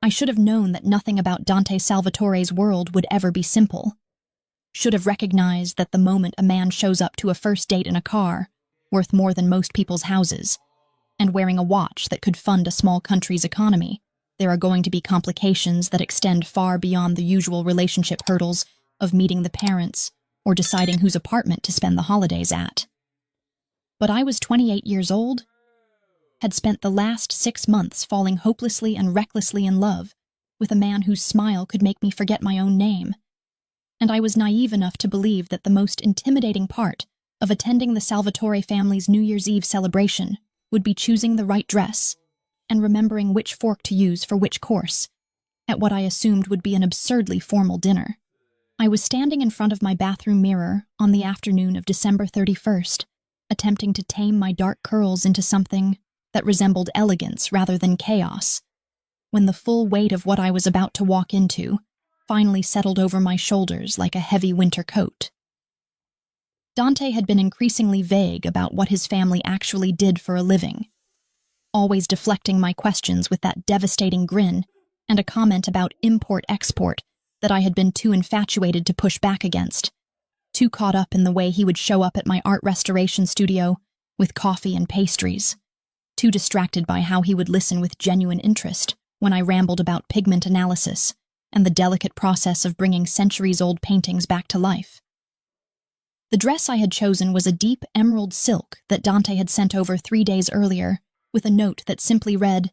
I should have known that nothing about Dante Salvatore's world would ever be simple. Should have recognized that the moment a man shows up to a first date in a car, worth more than most people's houses, and wearing a watch that could fund a small country's economy, there are going to be complications that extend far beyond the usual relationship hurdles of meeting the parents or deciding whose apartment to spend the holidays at. But I was 28 years old, had spent the last 6 months falling hopelessly and recklessly in love with a man whose smile could make me forget my own name, and I was naive enough to believe that the most intimidating part of attending the Salvatore family's New Year's Eve celebration would be choosing the right dress and remembering which fork to use for which course, at what I assumed would be an absurdly formal dinner. I was standing in front of my bathroom mirror on the afternoon of December 31st, attempting to tame my dark curls into something that resembled elegance rather than chaos, when the full weight of what I was about to walk into finally settled over my shoulders like a heavy winter coat. Dante had been increasingly vague about what his family actually did for a living, always deflecting my questions with that devastating grin and a comment about import-export that I had been too infatuated to push back against, too caught up in the way he would show up at my art restoration studio with coffee and pastries, too distracted by how he would listen with genuine interest when I rambled about pigment analysis and the delicate process of bringing centuries-old paintings back to life. The dress I had chosen was a deep emerald silk that Dante had sent over 3 days earlier with a note that simply read,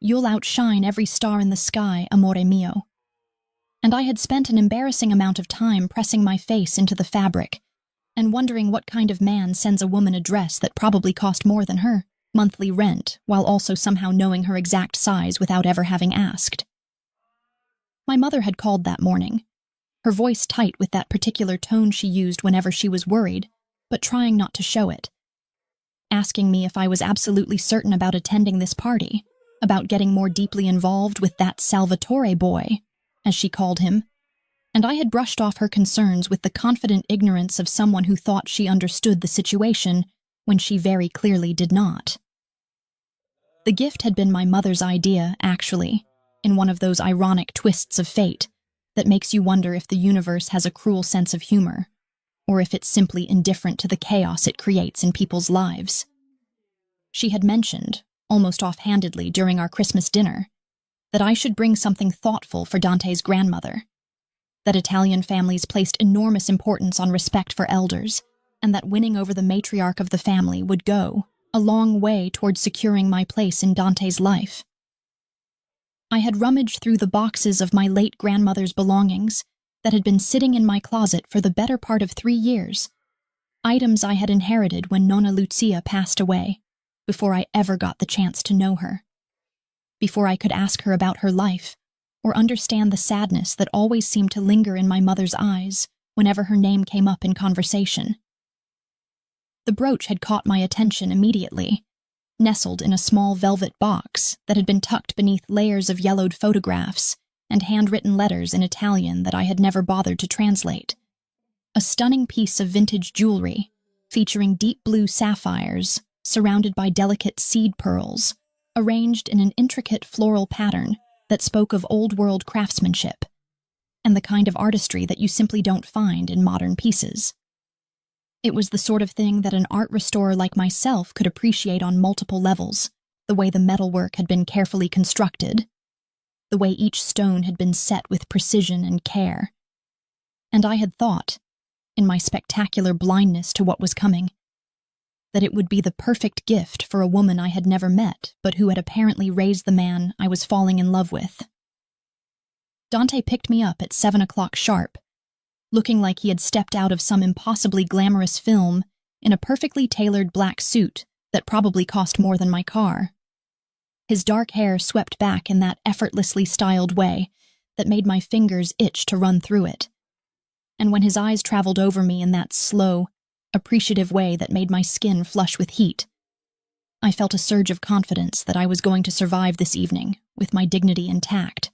"You'll outshine every star in the sky, amore mio." And I had spent an embarrassing amount of time pressing my face into the fabric and wondering what kind of man sends a woman a dress that probably cost more than her monthly rent while also somehow knowing her exact size without ever having asked. My mother had called that morning, her voice tight with that particular tone she used whenever she was worried, but trying not to show it, asking me if I was absolutely certain about attending this party, about getting more deeply involved with that Salvatore boy, as she called him, and I had brushed off her concerns with the confident ignorance of someone who thought she understood the situation when she very clearly did not. The gift had been my mother's idea, actually, in one of those ironic twists of fate that makes you wonder if the universe has a cruel sense of humor, or if it's simply indifferent to the chaos it creates in people's lives. She had mentioned, almost offhandedly during our Christmas dinner, that I should bring something thoughtful for Dante's grandmother, that Italian families placed enormous importance on respect for elders, and that winning over the matriarch of the family would go a long way towards securing my place in Dante's life. I had rummaged through the boxes of my late grandmother's belongings that had been sitting in my closet for the better part of 3 years, items I had inherited when Nonna Lucia passed away, before I ever got the chance to know her, before I could ask her about her life or understand the sadness that always seemed to linger in my mother's eyes whenever her name came up in conversation. The brooch had caught my attention immediately, nestled in a small velvet box that had been tucked beneath layers of yellowed photographs and handwritten letters in Italian that I had never bothered to translate. A stunning piece of vintage jewelry, featuring deep blue sapphires, surrounded by delicate seed pearls, arranged in an intricate floral pattern that spoke of old-world craftsmanship, and the kind of artistry that you simply don't find in modern pieces. It was the sort of thing that an art restorer like myself could appreciate on multiple levels, the way the metalwork had been carefully constructed, the way each stone had been set with precision and care. And I had thought, in my spectacular blindness to what was coming, that it would be the perfect gift for a woman I had never met, but who had apparently raised the man I was falling in love with. Dante picked me up at 7 o'clock sharp, looking like he had stepped out of some impossibly glamorous film in a perfectly tailored black suit that probably cost more than my car. His dark hair swept back in that effortlessly styled way that made my fingers itch to run through it. And when his eyes traveled over me in that slow, appreciative way that made my skin flush with heat, I felt a surge of confidence that I was going to survive this evening with my dignity intact.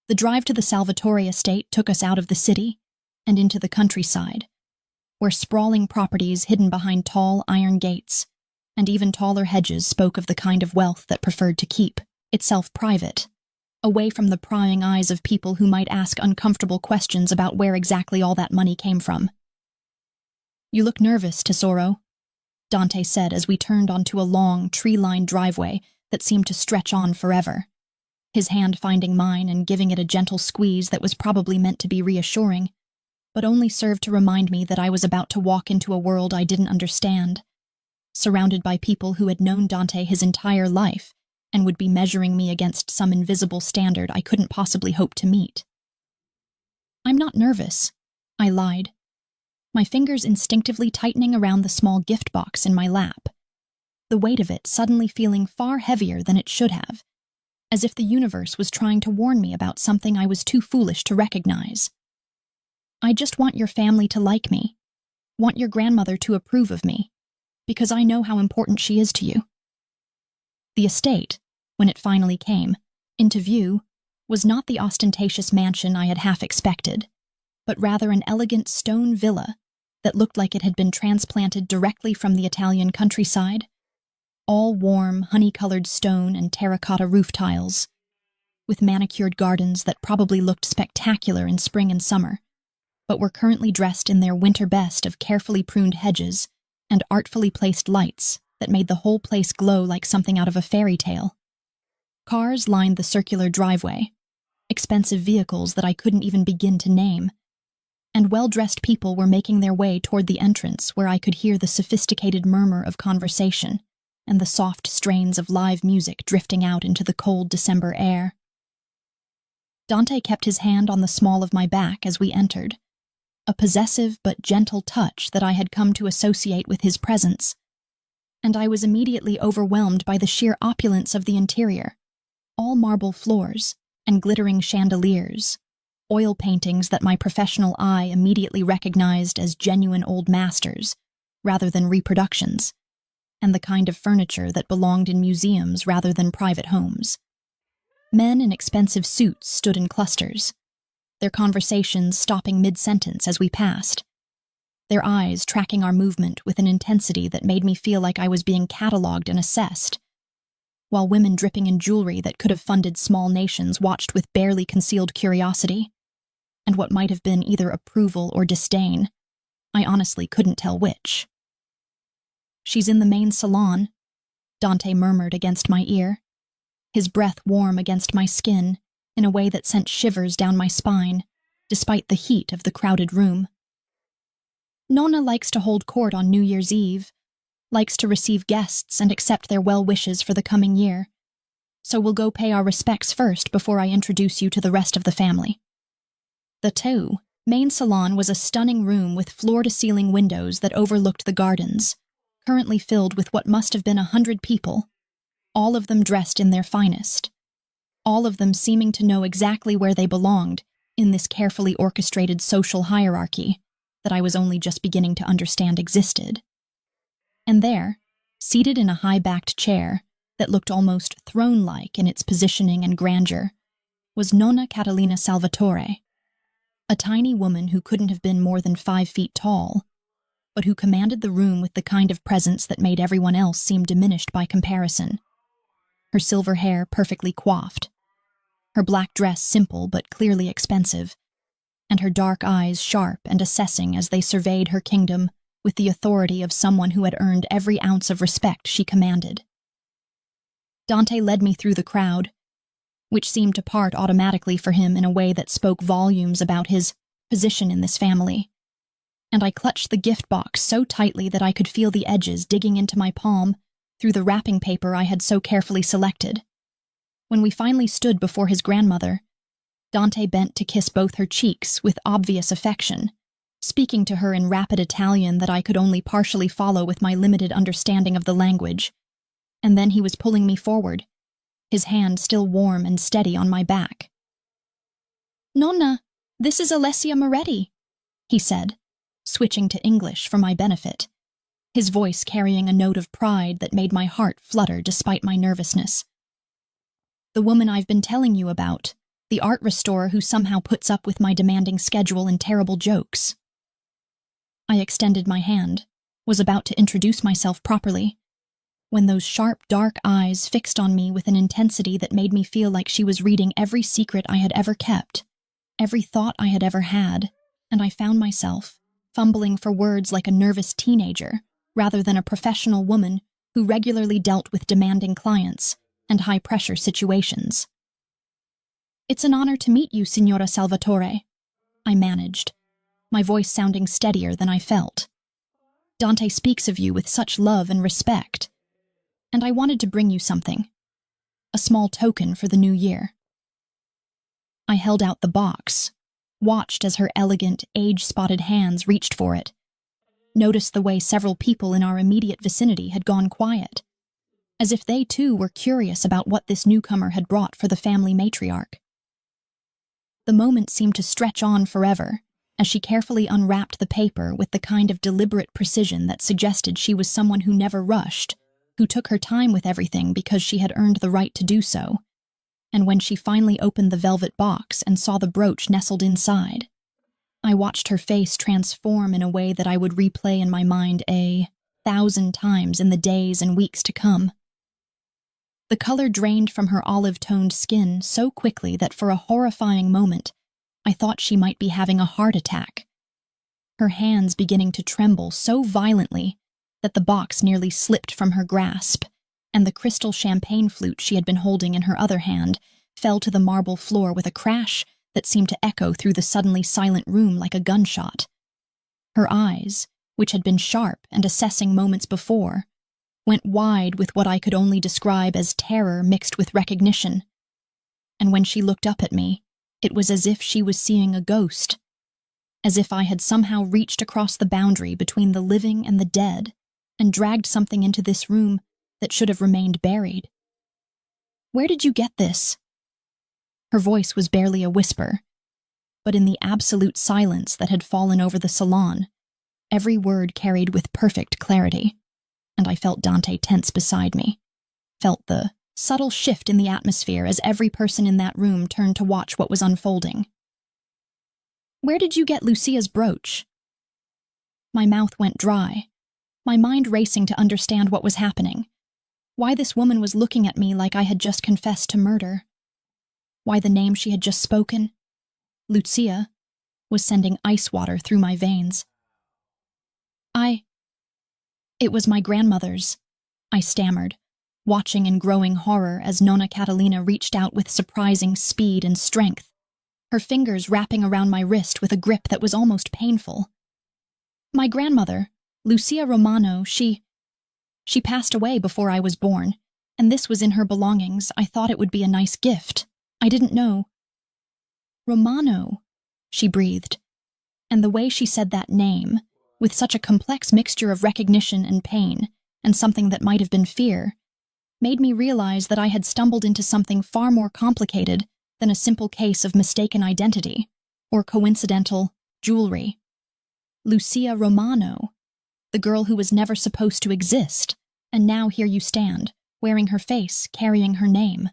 The drive to the Salvatore estate took us out of the city and into the countryside, where sprawling properties hidden behind tall iron gates and even taller hedges spoke of the kind of wealth that preferred to keep itself private, away from the prying eyes of people who might ask uncomfortable questions about where exactly all that money came from. "You look nervous, Tesoro," Dante said as we turned onto a long, tree-lined driveway that seemed to stretch on forever, his hand finding mine and giving it a gentle squeeze that was probably meant to be reassuring, but only served to remind me that I was about to walk into a world I didn't understand, surrounded by people who had known Dante his entire life and would be measuring me against some invisible standard I couldn't possibly hope to meet. "I'm not nervous," I lied, my fingers instinctively tightening around the small gift box in my lap, the weight of it suddenly feeling far heavier than it should have, as if the universe was trying to warn me about something I was too foolish to recognize. "I just want your family to like me, want your grandmother to approve of me, because I know how important she is to you." The estate, when it finally came into view, was not the ostentatious mansion I had half expected, but rather an elegant stone villa that looked like it had been transplanted directly from the Italian countryside, all warm, honey-colored stone and terracotta roof tiles, with manicured gardens that probably looked spectacular in spring and summer, but were currently dressed in their winter best of carefully pruned hedges and artfully placed lights that made the whole place glow like something out of a fairy tale. Cars lined the circular driveway, expensive vehicles that I couldn't even begin to name, and well-dressed people were making their way toward the entrance where I could hear the sophisticated murmur of conversation and the soft strains of live music drifting out into the cold December air. Dante kept his hand on the small of my back as we entered, a possessive but gentle touch that I had come to associate with his presence, and I was immediately overwhelmed by the sheer opulence of the interior, all marble floors and glittering chandeliers, oil paintings that my professional eye immediately recognized as genuine old masters rather than reproductions, and the kind of furniture that belonged in museums rather than private homes. Men in expensive suits stood in clusters, their conversations stopping mid-sentence as we passed, their eyes tracking our movement with an intensity that made me feel like I was being catalogued and assessed, while women dripping in jewelry that could have funded small nations watched with barely concealed curiosity, and what might have been either approval or disdain. I honestly couldn't tell which. "She's in the main salon," Dante murmured against my ear, his breath warm against my skin in a way that sent shivers down my spine, despite the heat of the crowded room. "Nonna likes to hold court on New Year's Eve, likes to receive guests and accept their well wishes for the coming year, so we'll go pay our respects first before I introduce you to the rest of the family." The main salon was a stunning room with floor-to-ceiling windows that overlooked the gardens, currently filled with what must have been 100 people, all of them dressed in their finest, all of them seeming to know exactly where they belonged in this carefully orchestrated social hierarchy that I was only just beginning to understand existed. And there, seated in a high-backed chair that looked almost throne-like in its positioning and grandeur, was Nonna Catalina Salvatore, a tiny woman who couldn't have been more than 5 feet tall, but who commanded the room with the kind of presence that made everyone else seem diminished by comparison. Her silver hair perfectly coiffed, her black dress simple but clearly expensive, and her dark eyes sharp and assessing as they surveyed her kingdom with the authority of someone who had earned every ounce of respect she commanded. Dante led me through the crowd, which seemed to part automatically for him in a way that spoke volumes about his position in this family, and I clutched the gift box so tightly that I could feel the edges digging into my palm through the wrapping paper I had so carefully selected. When we finally stood before his grandmother, Dante bent to kiss both her cheeks with obvious affection, speaking to her in rapid Italian that I could only partially follow with my limited understanding of the language, and then he was pulling me forward, his hand still warm and steady on my back. "Nonna, this is Alessia Moretti," he said, switching to English for my benefit, his voice carrying a note of pride that made my heart flutter despite my nervousness. "The woman I've been telling you about, the art restorer who somehow puts up with my demanding schedule and terrible jokes." I extended my hand, was about to introduce myself properly, when those sharp, dark eyes fixed on me with an intensity that made me feel like she was reading every secret I had ever kept, every thought I had ever had, and I found myself fumbling for words like a nervous teenager rather than a professional woman who regularly dealt with demanding clients and high-pressure situations. "It's an honor to meet you, Signora Salvatore," I managed, my voice sounding steadier than I felt. "Dante speaks of you with such love and respect, and I wanted to bring you something, a small token for the new year." I held out the box, watched as her elegant, age-spotted hands reached for it, noticed the way several people in our immediate vicinity had gone quiet, as if they too were curious about what this newcomer had brought for the family matriarch. The moment seemed to stretch on forever, as she carefully unwrapped the paper with the kind of deliberate precision that suggested she was someone who never rushed, who took her time with everything because she had earned the right to do so. And when she finally opened the velvet box and saw the brooch nestled inside, I watched her face transform in a way that I would replay in my mind 1,000 times in the days and weeks to come. The color drained from her olive-toned skin so quickly that for a horrifying moment, I thought she might be having a heart attack, her hands beginning to tremble so violently that the box nearly slipped from her grasp, and the crystal champagne flute she had been holding in her other hand fell to the marble floor with a crash that seemed to echo through the suddenly silent room like a gunshot. Her eyes, which had been sharp and assessing moments before, went wide with what I could only describe as terror mixed with recognition. And when she looked up at me, it was as if she was seeing a ghost, as if I had somehow reached across the boundary between the living and the dead and dragged something into this room that should have remained buried. "Where did you get this?" Her voice was barely a whisper, but in the absolute silence that had fallen over the salon, every word carried with perfect clarity, and I felt Dante tense beside me, felt the subtle shift in the atmosphere as every person in that room turned to watch what was unfolding. "Where did you get Lucia's brooch?" My mouth went dry, my mind racing to understand what was happening, why this woman was looking at me like I had just confessed to murder, why the name she had just spoken, Lucia, was sending ice water through my veins. It was my grandmother's," I stammered, watching in growing horror as Nonna Catalina reached out with surprising speed and strength, her fingers wrapping around my wrist with a grip that was almost painful. "My grandmother, Lucia Romano, she passed away before I was born, and this was in her belongings. I thought it would be a nice gift. I didn't know." "Romano," she breathed, and the way she said that name, with such a complex mixture of recognition and pain, and something that might have been fear, made me realize that I had stumbled into something far more complicated than a simple case of mistaken identity or coincidental jewelry. Lucia Romano, the girl who was never supposed to exist, and now here you stand, wearing her face, carrying her name.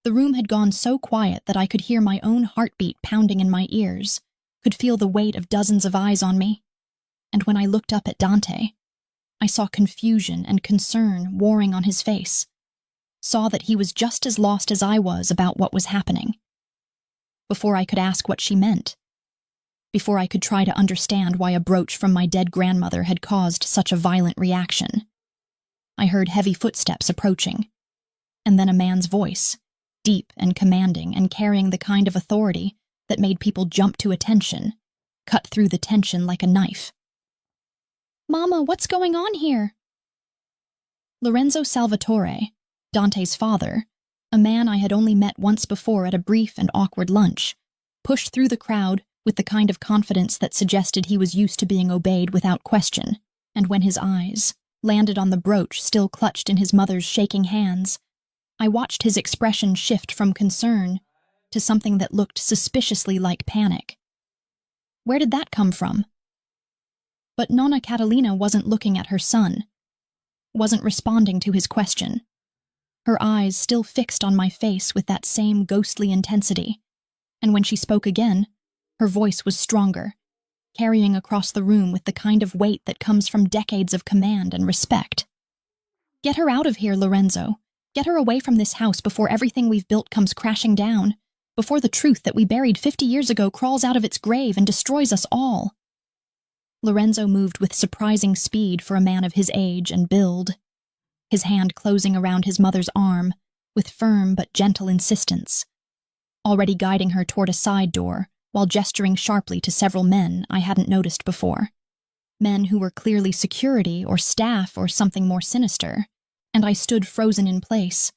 The room had gone so quiet that I could hear my own heartbeat pounding in my ears, could feel the weight of dozens of eyes on me, and when I looked up at Dante, I saw confusion and concern warring on his face, saw that he was just as lost as I was about what was happening. Before I could ask what she meant, before I could try to understand why a brooch from my dead grandmother had caused such a violent reaction, I heard heavy footsteps approaching, and then a man's voice, deep and commanding and carrying the kind of authority that made people jump to attention, cut through the tension like a knife. "Mama, what's going on here?" Lorenzo Salvatore, Dante's father, a man I had only met once before at a brief and awkward lunch, pushed through the crowd with the kind of confidence that suggested he was used to being obeyed without question, and when his eyes landed on the brooch still clutched in his mother's shaking hands, I watched his expression shift from concern to something that looked suspiciously like panic. Where did that come from? But Nonna Catalina wasn't looking at her son, wasn't responding to his question, her eyes still fixed on my face with that same ghostly intensity, and when she spoke again, her voice was stronger, carrying across the room with the kind of weight that comes from decades of command and respect. Get her out of here, Lorenzo. Get her away from this house before everything we've built comes crashing down, before the truth that we buried 50 years ago crawls out of its grave and destroys us all. Lorenzo moved with surprising speed for a man of his age and build, his hand closing around his mother's arm with firm but gentle insistence, already guiding her toward a side door while gesturing sharply to several men I hadn't noticed before. Men who were clearly security or staff or something more sinister, and I stood frozen in place,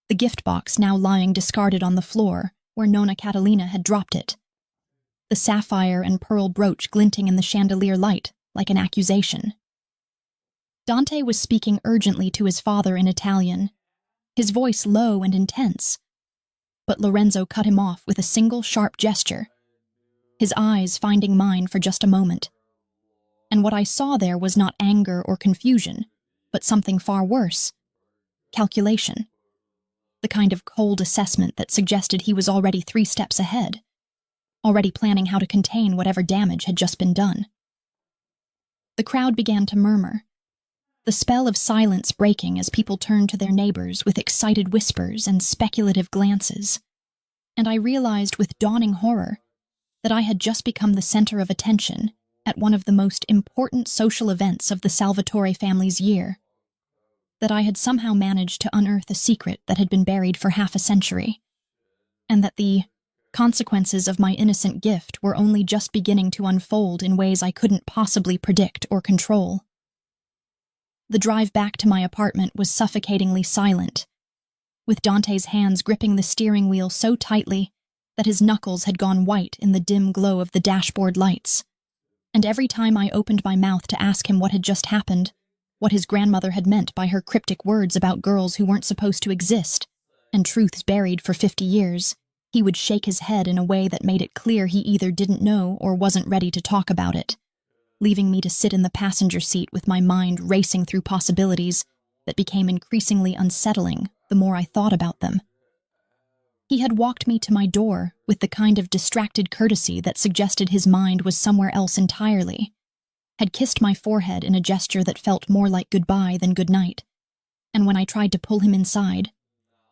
the gift box now lying discarded on the floor where Nonna Catalina had dropped it, the sapphire and pearl brooch glinting in the chandelier light like an accusation. Dante was speaking urgently to his father in Italian, his voice low and intense, but Lorenzo cut him off with a single sharp gesture, his eyes finding mine for just a moment. And what I saw there was not anger or confusion, but something far worse: calculation. The kind of cold assessment that suggested he was already 3 steps ahead, already planning how to contain whatever damage had just been done. The crowd began to murmur, the spell of silence breaking as people turned to their neighbors with excited whispers and speculative glances, and I realized with dawning horror that I had just become the center of attention at one of the most important social events of the Salvatore family's year, that I had somehow managed to unearth a secret that had been buried for half a century, and that the consequences of my innocent gift were only just beginning to unfold in ways I couldn't possibly predict or control. The drive back to my apartment was suffocatingly silent, with Dante's hands gripping the steering wheel so tightly that his knuckles had gone white in the dim glow of the dashboard lights. And every time I opened my mouth to ask him what had just happened, what his grandmother had meant by her cryptic words about girls who weren't supposed to exist, and truths buried for 50 years, he would shake his head in a way that made it clear he either didn't know or wasn't ready to talk about it, leaving me to sit in the passenger seat with my mind racing through possibilities that became increasingly unsettling the more I thought about them. He had walked me to my door with the kind of distracted courtesy that suggested his mind was somewhere else entirely, had kissed my forehead in a gesture that felt more like goodbye than goodnight, and when I tried to pull him inside,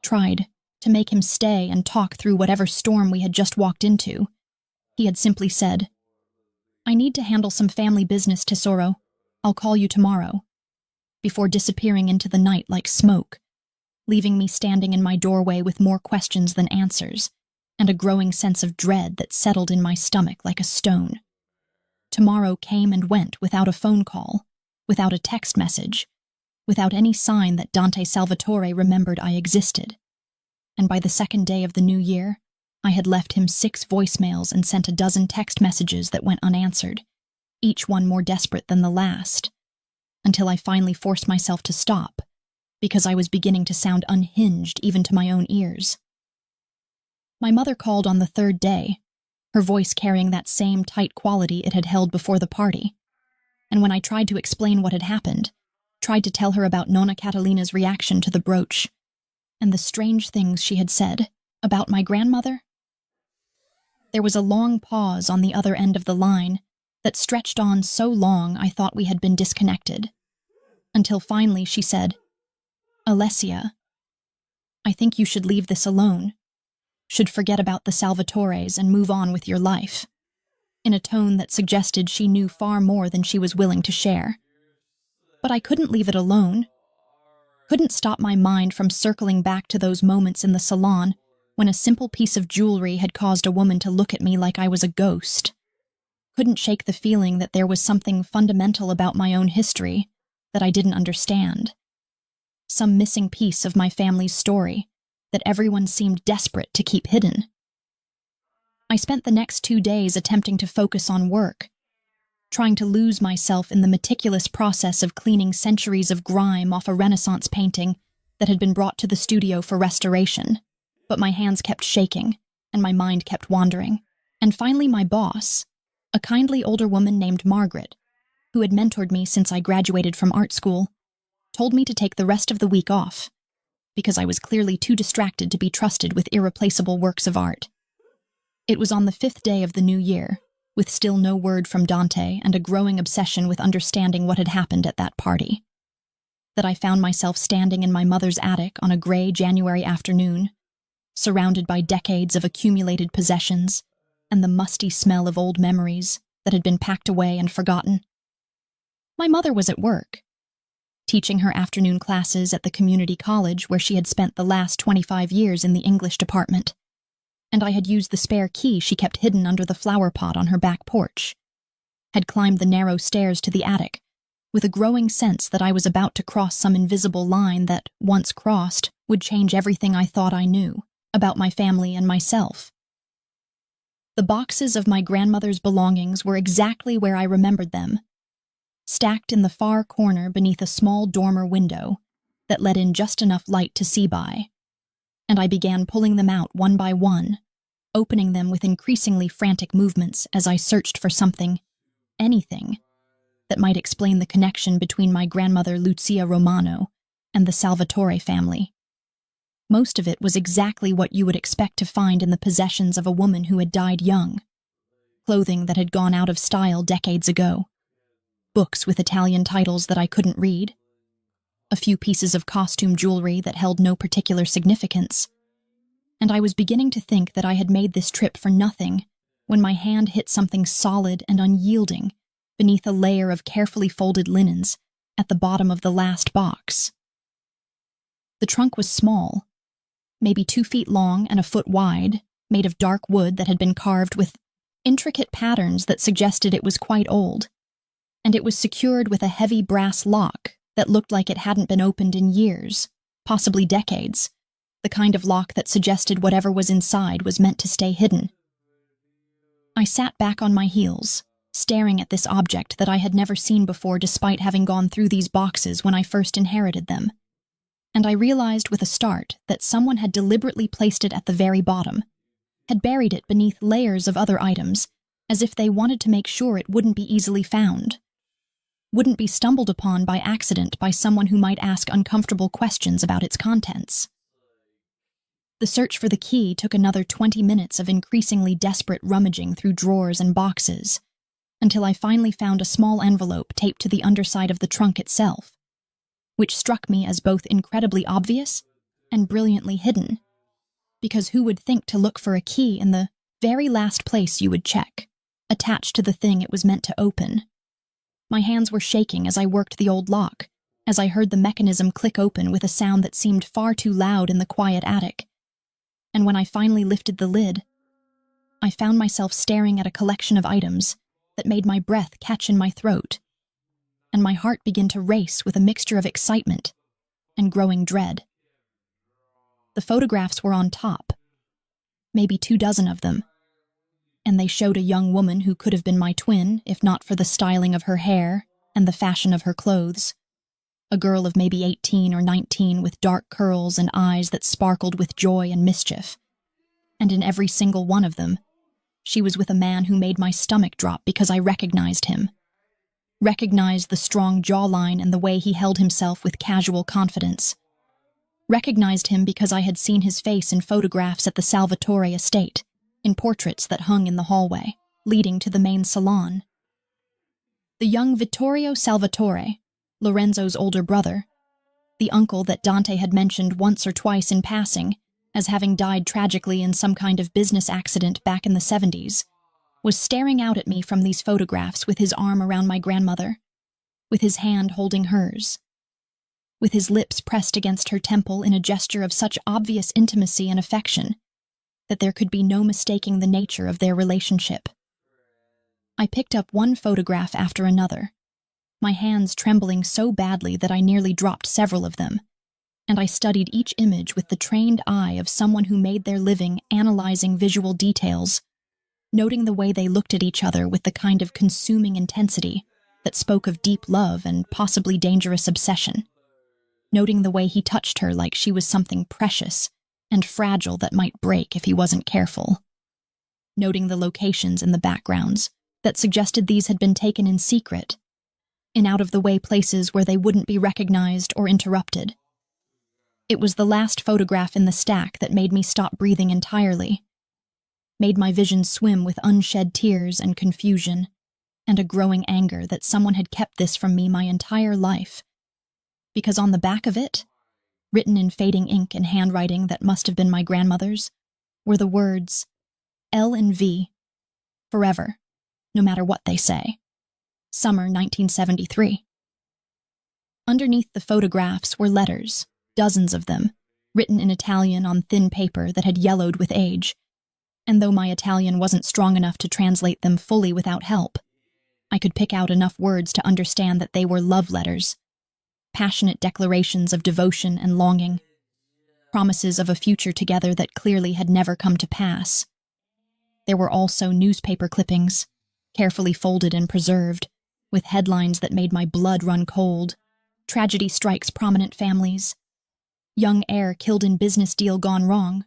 tried to make him stay and talk through whatever storm we had just walked into, he had simply said, "I need to handle some family business, Tesoro. I'll call you tomorrow," before disappearing into the night like smoke, leaving me standing in my doorway with more questions than answers, and a growing sense of dread that settled in my stomach like a stone. Tomorrow came and went without a phone call, without a text message, without any sign that Dante Salvatore remembered I existed. And by the second day of the new year, I had left him 6 voicemails and sent a dozen text messages that went unanswered, each one more desperate than the last, until I finally forced myself to stop, because I was beginning to sound unhinged even to my own ears. My mother called on the 3rd day, her voice carrying that same tight quality it had held before the party, and when I tried to explain what had happened, tried to tell her about Nonna Catalina's reaction to the brooch, and the strange things she had said about my grandmother, there was a long pause on the other end of the line that stretched on so long I thought we had been disconnected, until finally she said, "Alessia, I think you should leave this alone, should forget about the Salvatores and move on with your life," in a tone that suggested she knew far more than she was willing to share. But I couldn't leave it alone. Couldn't stop my mind from circling back to those moments in the salon when a simple piece of jewelry had caused a woman to look at me like I was a ghost. Couldn't shake the feeling that there was something fundamental about my own history that I didn't understand. Some missing piece of my family's story that everyone seemed desperate to keep hidden. I spent the next 2 days attempting to focus on work, trying to lose myself in the meticulous process of cleaning centuries of grime off a Renaissance painting that had been brought to the studio for restoration. But my hands kept shaking, and my mind kept wandering. And finally my boss, a kindly older woman named Margaret, who had mentored me since I graduated from art school, told me to take the rest of the week off, because I was clearly too distracted to be trusted with irreplaceable works of art. It was on the 5th day of the new year, with still no word from Dante and a growing obsession with understanding what had happened at that party. that I found myself standing in my mother's attic on a gray January afternoon, surrounded by decades of accumulated possessions and the musty smell of old memories that had been packed away and forgotten. My mother was at work, teaching her afternoon classes at the community college where she had spent the last 25 years in the English department, and I had used the spare key she kept hidden under the flower pot on her back porch, had climbed the narrow stairs to the attic, with a growing sense that I was about to cross some invisible line that, once crossed, would change everything I thought I knew about my family and myself. The boxes of my grandmother's belongings were exactly where I remembered them, stacked in the far corner beneath a small dormer window that let in just enough light to see by, and I began pulling them out one by one, opening them with increasingly frantic movements as I searched for something, anything, that might explain the connection between my grandmother Lucia Romano and the Salvatore family. Most of it was exactly what you would expect to find in the possessions of a woman who had died young, clothing that had gone out of style decades ago, books with Italian titles that I couldn't read, a few pieces of costume jewelry that held no particular significance, and I was beginning to think that I had made this trip for nothing when my hand hit something solid and unyielding beneath a layer of carefully folded linens at the bottom of the last box. The trunk was small, maybe 2 feet long and a foot wide, made of dark wood that had been carved with intricate patterns that suggested it was quite old, and it was secured with a heavy brass lock that looked like it hadn't been opened in years, possibly decades, the kind of lock that suggested whatever was inside was meant to stay hidden. I sat back on my heels, staring at this object that I had never seen before despite having gone through these boxes when I first inherited them, and I realized with a start that someone had deliberately placed it at the very bottom, had buried it beneath layers of other items, as if they wanted to make sure it wouldn't be easily found, wouldn't be stumbled upon by accident by someone who might ask uncomfortable questions about its contents. The search for the key took another 20 minutes of increasingly desperate rummaging through drawers and boxes, until I finally found a small envelope taped to the underside of the trunk itself, which struck me as both incredibly obvious and brilliantly hidden, because who would think to look for a key in the very last place you would check, attached to the thing it was meant to open? My hands were shaking as I worked the old lock, as I heard the mechanism click open with a sound that seemed far too loud in the quiet attic, and when I finally lifted the lid, I found myself staring at a collection of items that made my breath catch in my throat, and my heart began to race with a mixture of excitement and growing dread. The photographs were on top, maybe 24 of them, and they showed a young woman who could have been my twin if not for the styling of her hair and the fashion of her clothes. A girl of maybe 18 or 19 with dark curls and eyes that sparkled with joy and mischief. And in every single one of them, she was with a man who made my stomach drop because I recognized him. Recognized the strong jawline and the way he held himself with casual confidence. Recognized him because I had seen his face in photographs at the Salvatore estate, in portraits that hung in the hallway, leading to the main salon. The young Vittorio Salvatore, Lorenzo's older brother, the uncle that Dante had mentioned once or twice in passing as having died tragically in some kind of business accident back in the 70s, was staring out at me from these photographs with his arm around my grandmother, with his hand holding hers, with his lips pressed against her temple in a gesture of such obvious intimacy and affection that there could be no mistaking the nature of their relationship. I picked up one photograph after another, my hands trembling so badly that I nearly dropped several of them, and I studied each image with the trained eye of someone who made their living analyzing visual details, noting the way they looked at each other with the kind of consuming intensity that spoke of deep love and possibly dangerous obsession, noting the way he touched her like she was something precious and fragile that might break if he wasn't careful, noting the locations in the backgrounds that suggested these had been taken in secret, in out-of-the-way places where they wouldn't be recognized or interrupted. It was the last photograph in the stack that made me stop breathing entirely, made my vision swim with unshed tears and confusion, and a growing anger that someone had kept this from me my entire life, because on the back of it, written in fading ink and handwriting that must have been my grandmother's, were the words, L and V, forever, no matter what they say. Summer 1973. Underneath the photographs were letters, dozens of them, written in Italian on thin paper that had yellowed with age, and though my Italian wasn't strong enough to translate them fully without help, I could pick out enough words to understand that they were love letters, passionate declarations of devotion and longing, promises of a future together that clearly had never come to pass. There were also newspaper clippings, carefully folded and preserved, with headlines that made my blood run cold. Tragedy strikes prominent families. Young heir killed in business deal gone wrong.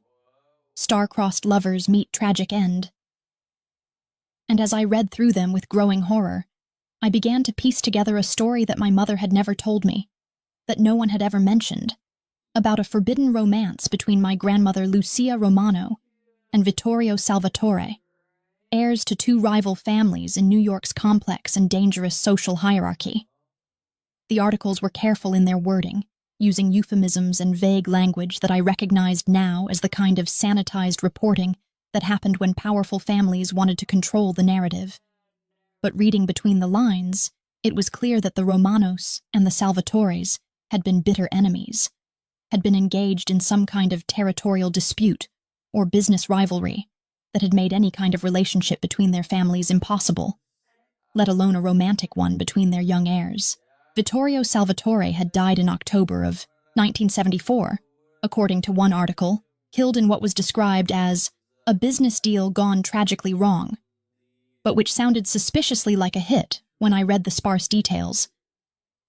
Star-crossed lovers meet tragic end. And as I read through them with growing horror, I began to piece together a story that my mother had never told me, that no one had ever mentioned, about a forbidden romance between my grandmother Lucia Romano and Vittorio Salvatore, heirs to two rival families in New York's complex and dangerous social hierarchy. The articles were careful in their wording, using euphemisms and vague language that I recognized now as the kind of sanitized reporting that happened when powerful families wanted to control the narrative. But reading between the lines, it was clear that the Romanos and the Salvatores had been bitter enemies, had been engaged in some kind of territorial dispute or business rivalry that had made any kind of relationship between their families impossible, let alone a romantic one between their young heirs. Vittorio Salvatore had died in October of 1974, according to one article, killed in what was described as a business deal gone tragically wrong, but which sounded suspiciously like a hit when I read the sparse details.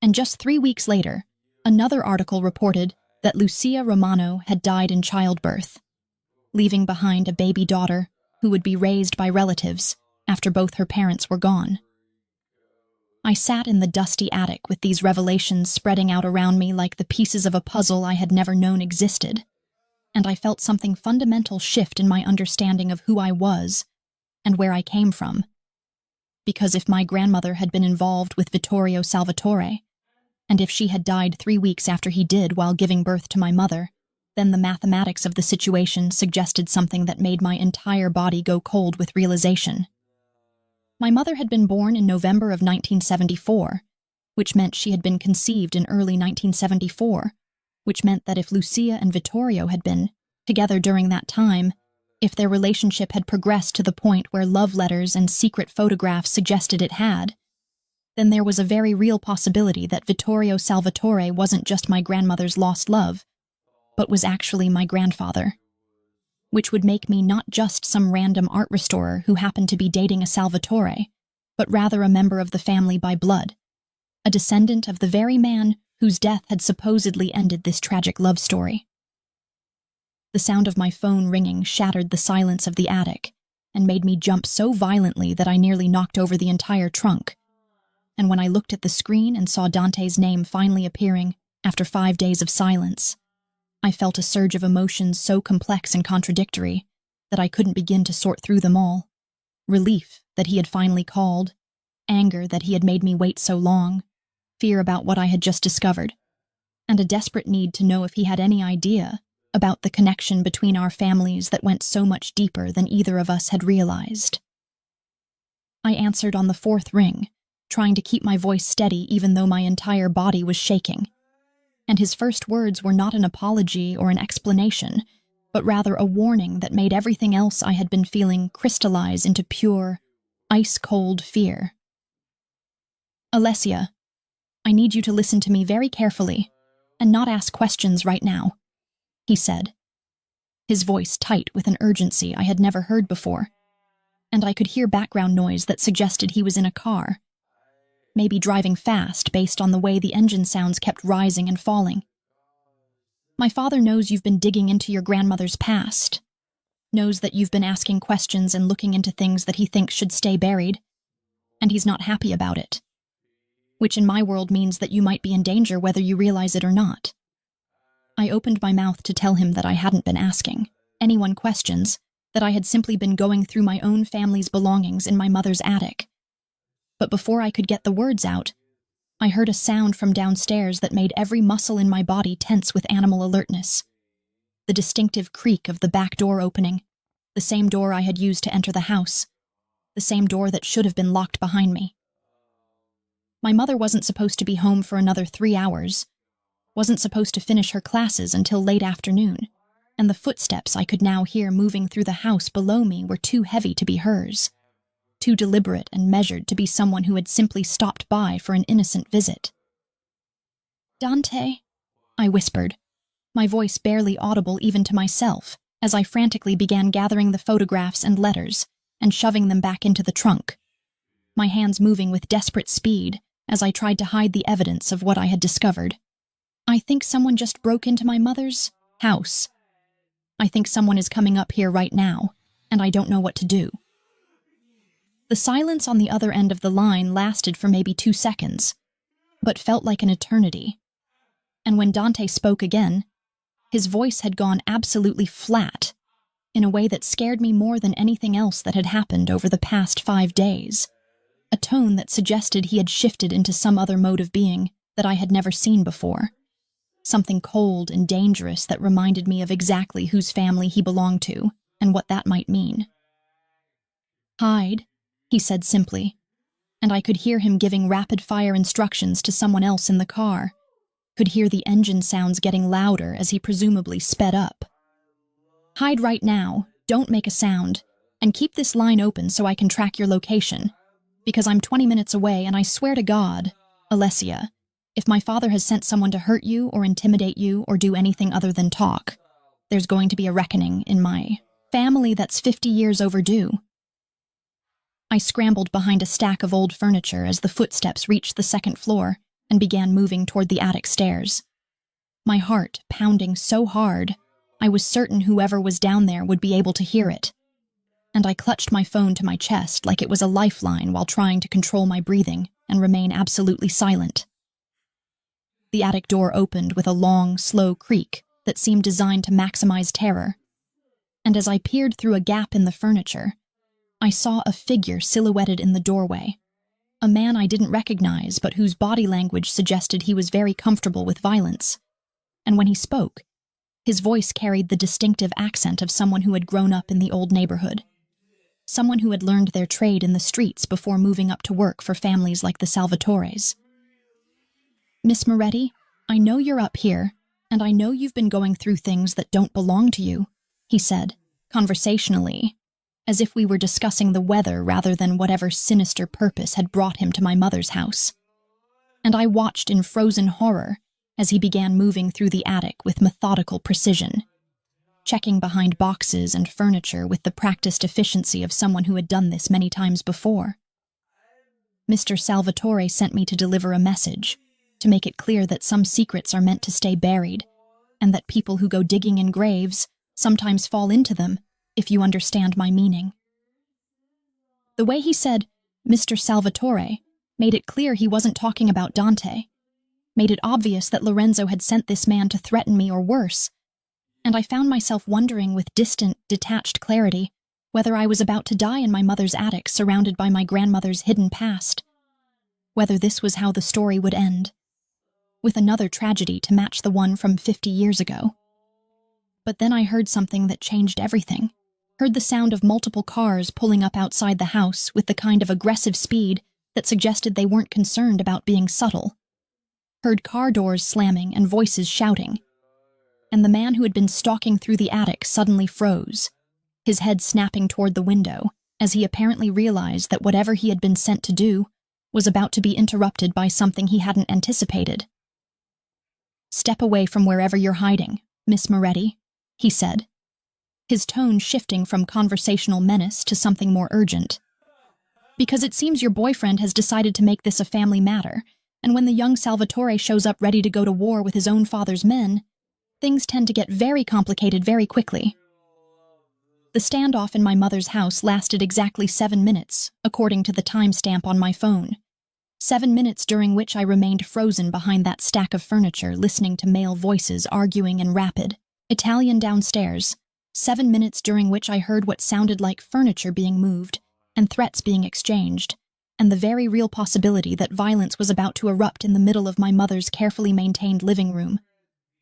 And just 3 weeks later, another article reported that Lucia Romano had died in childbirth, leaving behind a baby daughter who would be raised by relatives after both her parents were gone. I sat in the dusty attic with these revelations spreading out around me like the pieces of a puzzle I had never known existed, and I felt something fundamental shift in my understanding of who I was and where I came from. Because if my grandmother had been involved with Vittorio Salvatore, and if she had died 3 weeks after he did while giving birth to my mother, then the mathematics of the situation suggested something that made my entire body go cold with realization. My mother had been born in November of 1974, which meant she had been conceived in early 1974, which meant that if Lucia and Vittorio had been together during that time, if their relationship had progressed to the point where love letters and secret photographs suggested it had, then there was a very real possibility that Vittorio Salvatore wasn't just my grandmother's lost love, but was actually my grandfather, which would make me not just some random art restorer who happened to be dating a Salvatore, but rather a member of the family by blood, a descendant of the very man whose death had supposedly ended this tragic love story. The sound of my phone ringing shattered the silence of the attic and made me jump so violently that I nearly knocked over the entire trunk. And when I looked at the screen and saw Dante's name finally appearing after 5 days of silence, I felt a surge of emotions so complex and contradictory that I couldn't begin to sort through them all. Relief that he had finally called, anger that he had made me wait so long, fear about what I had just discovered, and a desperate need to know if he had any idea about the connection between our families that went so much deeper than either of us had realized. I answered on the 4th ring, trying to keep my voice steady even though my entire body was shaking. And his first words were not an apology or an explanation, but rather a warning that made everything else I had been feeling crystallize into pure, ice-cold fear. Alessia, I need you to listen to me very carefully and not ask questions right now, he said, his voice tight with an urgency I had never heard before, and I could hear background noise that suggested he was in a car, maybe driving fast based on the way the engine sounds kept rising and falling. My father knows you've been digging into your grandmother's past, knows that you've been asking questions and looking into things that he thinks should stay buried, and he's not happy about it, which in my world means that you might be in danger whether you realize it or not. I opened my mouth to tell him that I hadn't been asking anyone questions, that I had simply been going through my own family's belongings in my mother's attic. But before I could get the words out, I heard a sound from downstairs that made every muscle in my body tense with animal alertness. The distinctive creak of the back door opening, the same door I had used to enter the house, the same door that should have been locked behind me. My mother wasn't supposed to be home for another 3 hours, wasn't supposed to finish her classes until late afternoon, and the footsteps I could now hear moving through the house below me were too heavy to be hers, too deliberate and measured to be someone who had simply stopped by for an innocent visit. "Dante," I whispered, my voice barely audible even to myself, as I frantically began gathering the photographs and letters and shoving them back into the trunk, my hands moving with desperate speed as I tried to hide the evidence of what I had discovered. "I think someone just broke into my mother's house. I think someone is coming up here right now, and I don't know what to do." The silence on the other end of the line lasted for maybe 2 seconds, but felt like an eternity. And when Dante spoke again, his voice had gone absolutely flat, in a way that scared me more than anything else that had happened over the past 5 days, a tone that suggested he had shifted into some other mode of being that I had never seen before, something cold and dangerous that reminded me of exactly whose family he belonged to and what that might mean. "Hide," he said simply, and I could hear him giving rapid-fire instructions to someone else in the car, could hear the engine sounds getting louder as he presumably sped up. "Hide right now, don't make a sound, and keep this line open so I can track your location, because I'm 20 minutes away and I swear to God, Alessia, if my father has sent someone to hurt you or intimidate you or do anything other than talk, there's going to be a reckoning in my family that's 50 years overdue." I scrambled behind a stack of old furniture as the footsteps reached the second floor and began moving toward the attic stairs. My heart pounding so hard, I was certain whoever was down there would be able to hear it, and I clutched my phone to my chest like it was a lifeline while trying to control my breathing and remain absolutely silent. The attic door opened with a long, slow creak that seemed designed to maximize terror, and as I peered through a gap in the furniture, I saw a figure silhouetted in the doorway, a man I didn't recognize but whose body language suggested he was very comfortable with violence, and when he spoke, his voice carried the distinctive accent of someone who had grown up in the old neighborhood, someone who had learned their trade in the streets before moving up to work for families like the Salvatores. "Miss Moretti, I know you're up here, and I know you've been going through things that don't belong to you," he said, conversationally, as if we were discussing the weather rather than whatever sinister purpose had brought him to my mother's house. And I watched in frozen horror as he began moving through the attic with methodical precision, checking behind boxes and furniture with the practiced efficiency of someone who had done this many times before. "Mr. Salvatore sent me to deliver a message, to make it clear that some secrets are meant to stay buried, and that people who go digging in graves sometimes fall into them, if you understand my meaning." The way he said, "Mr. Salvatore," made it clear he wasn't talking about Dante, made it obvious that Lorenzo had sent this man to threaten me or worse, and I found myself wondering with distant, detached clarity whether I was about to die in my mother's attic surrounded by my grandmother's hidden past, whether this was how the story would end, with another tragedy to match the one from 50 years ago. But then I heard something that changed everything. Heard the sound of multiple cars pulling up outside the house with the kind of aggressive speed that suggested they weren't concerned about being subtle. Heard car doors slamming and voices shouting. And the man who had been stalking through the attic suddenly froze, his head snapping toward the window, as he apparently realized that whatever he had been sent to do was about to be interrupted by something he hadn't anticipated. "Step away from wherever you're hiding, Miss Moretti," he said, his tone shifting from conversational menace to something more urgent. "Because it seems your boyfriend has decided to make this a family matter, and when the young Salvatore shows up ready to go to war with his own father's men, things tend to get very complicated very quickly." The standoff in my mother's house lasted exactly 7 minutes, according to the timestamp on my phone. 7 minutes during which I remained frozen behind that stack of furniture, listening to male voices arguing in rapid Italian downstairs. 7 minutes during which I heard what sounded like furniture being moved and threats being exchanged, and the very real possibility that violence was about to erupt in the middle of my mother's carefully maintained living room,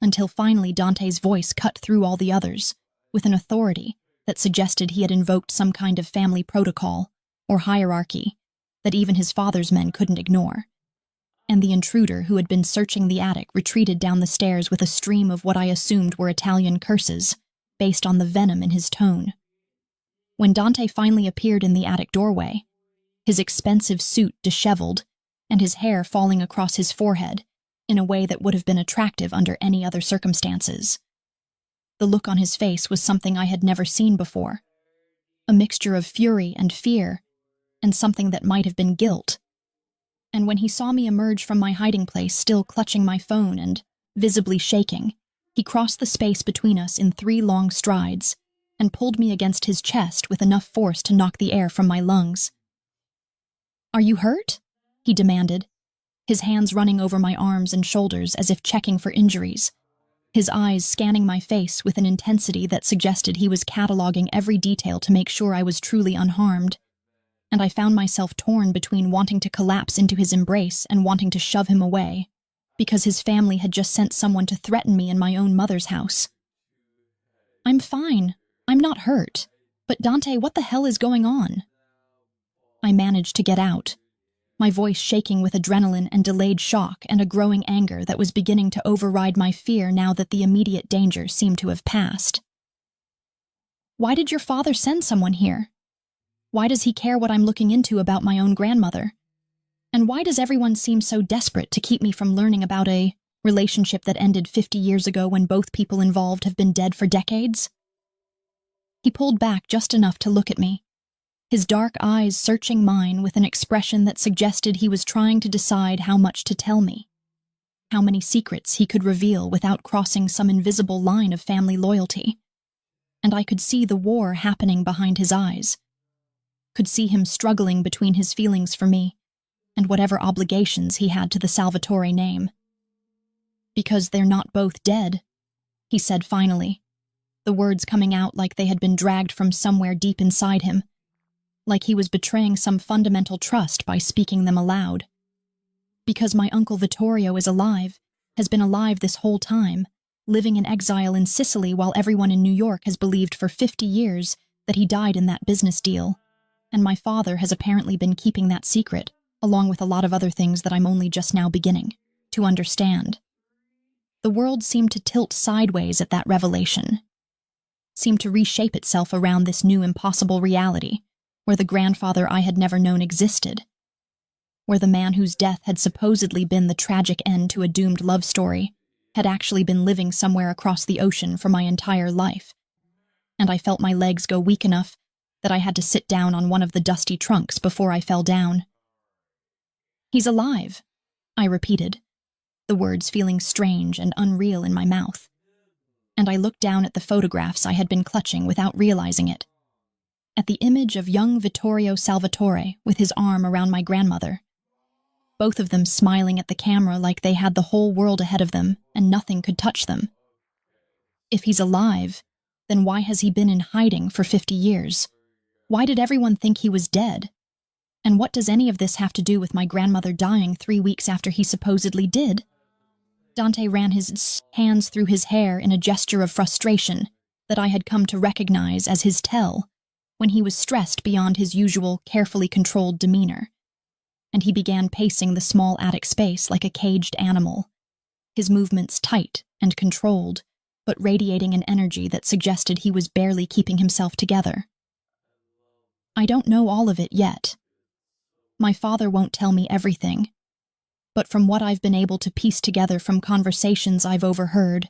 until finally Dante's voice cut through all the others, with an authority that suggested he had invoked some kind of family protocol or hierarchy that even his father's men couldn't ignore. And the intruder who had been searching the attic retreated down the stairs with a stream of what I assumed were Italian curses, based on the venom in his tone. When Dante finally appeared in the attic doorway, his expensive suit disheveled and his hair falling across his forehead in a way that would have been attractive under any other circumstances. The look on his face was something I had never seen before, a mixture of fury and fear, and something that might have been guilt. And when he saw me emerge from my hiding place, still clutching my phone and visibly shaking, he crossed the space between us in 3 long strides and pulled me against his chest with enough force to knock the air from my lungs. "Are you hurt?" he demanded, his hands running over my arms and shoulders as if checking for injuries, his eyes scanning my face with an intensity that suggested he was cataloging every detail to make sure I was truly unharmed. And I found myself torn between wanting to collapse into his embrace and wanting to shove him away, because his family had just sent someone to threaten me in my own mother's house. "I'm fine. I'm not hurt. But Dante, what the hell is going on?" I managed to get out, my voice shaking with adrenaline and delayed shock and a growing anger that was beginning to override my fear now that the immediate danger seemed to have passed. "Why did your father send someone here? Why does he care what I'm looking into about my own grandmother? And why does everyone seem so desperate to keep me from learning about a relationship that ended 50 years ago when both people involved have been dead for decades?" He pulled back just enough to look at me, his dark eyes searching mine with an expression that suggested he was trying to decide how much to tell me, how many secrets he could reveal without crossing some invisible line of family loyalty. And I could see the war happening behind his eyes, could see him struggling between his feelings for me and whatever obligations he had to the Salvatore name. "Because they're not both dead," he said finally, the words coming out like they had been dragged from somewhere deep inside him, like he was betraying some fundamental trust by speaking them aloud. "Because my Uncle Vittorio is alive, has been alive this whole time, living in exile in Sicily while everyone in New York has believed for 50 years that he died in that business deal. And my father has apparently been keeping that secret, along with a lot of other things that I'm only just now beginning to understand." The world seemed to tilt sideways at that revelation, seemed to reshape itself around this new impossible reality, where the grandfather I had never known existed, where the man whose death had supposedly been the tragic end to a doomed love story had actually been living somewhere across the ocean for my entire life. And I felt my legs go weak enough that I had to sit down on one of the dusty trunks before I fell down. "He's alive," I repeated, the words feeling strange and unreal in my mouth. And I looked down at the photographs I had been clutching without realizing it, at the image of young Vittorio Salvatore with his arm around my grandmother, both of them smiling at the camera like they had the whole world ahead of them and nothing could touch them. If he's alive, then why has he been in hiding for 50 years? Why did everyone think he was dead? And what does any of this have to do with my grandmother dying 3 weeks after he supposedly did? Dante ran his hands through his hair in a gesture of frustration that I had come to recognize as his tell when he was stressed beyond his usual carefully controlled demeanor. And he began pacing the small attic space like a caged animal, his movements tight and controlled, but radiating an energy that suggested he was barely keeping himself together. "I don't know all of it yet. My father won't tell me everything, but from what I've been able to piece together from conversations I've overheard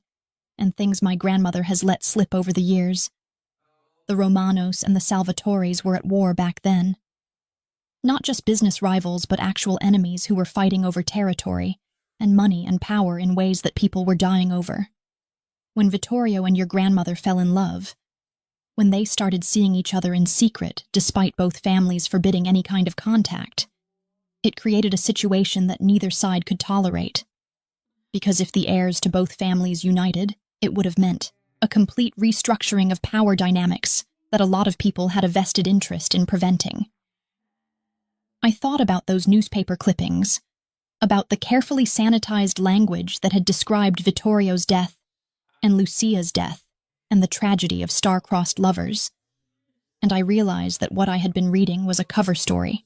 and things my grandmother has let slip over the years, the Romanos and the Salvatores were at war back then. Not just business rivals, but actual enemies who were fighting over territory and money and power in ways that people were dying over. When Vittorio and your grandmother fell in love, when they started seeing each other in secret despite both families forbidding any kind of contact, it created a situation that neither side could tolerate. Because if the heirs to both families united, it would have meant a complete restructuring of power dynamics that a lot of people had a vested interest in preventing. I thought about those newspaper clippings, about the carefully sanitized language that had described Vittorio's death and Lucia's death and the tragedy of star-crossed lovers, and I realized that what I had been reading was a cover story,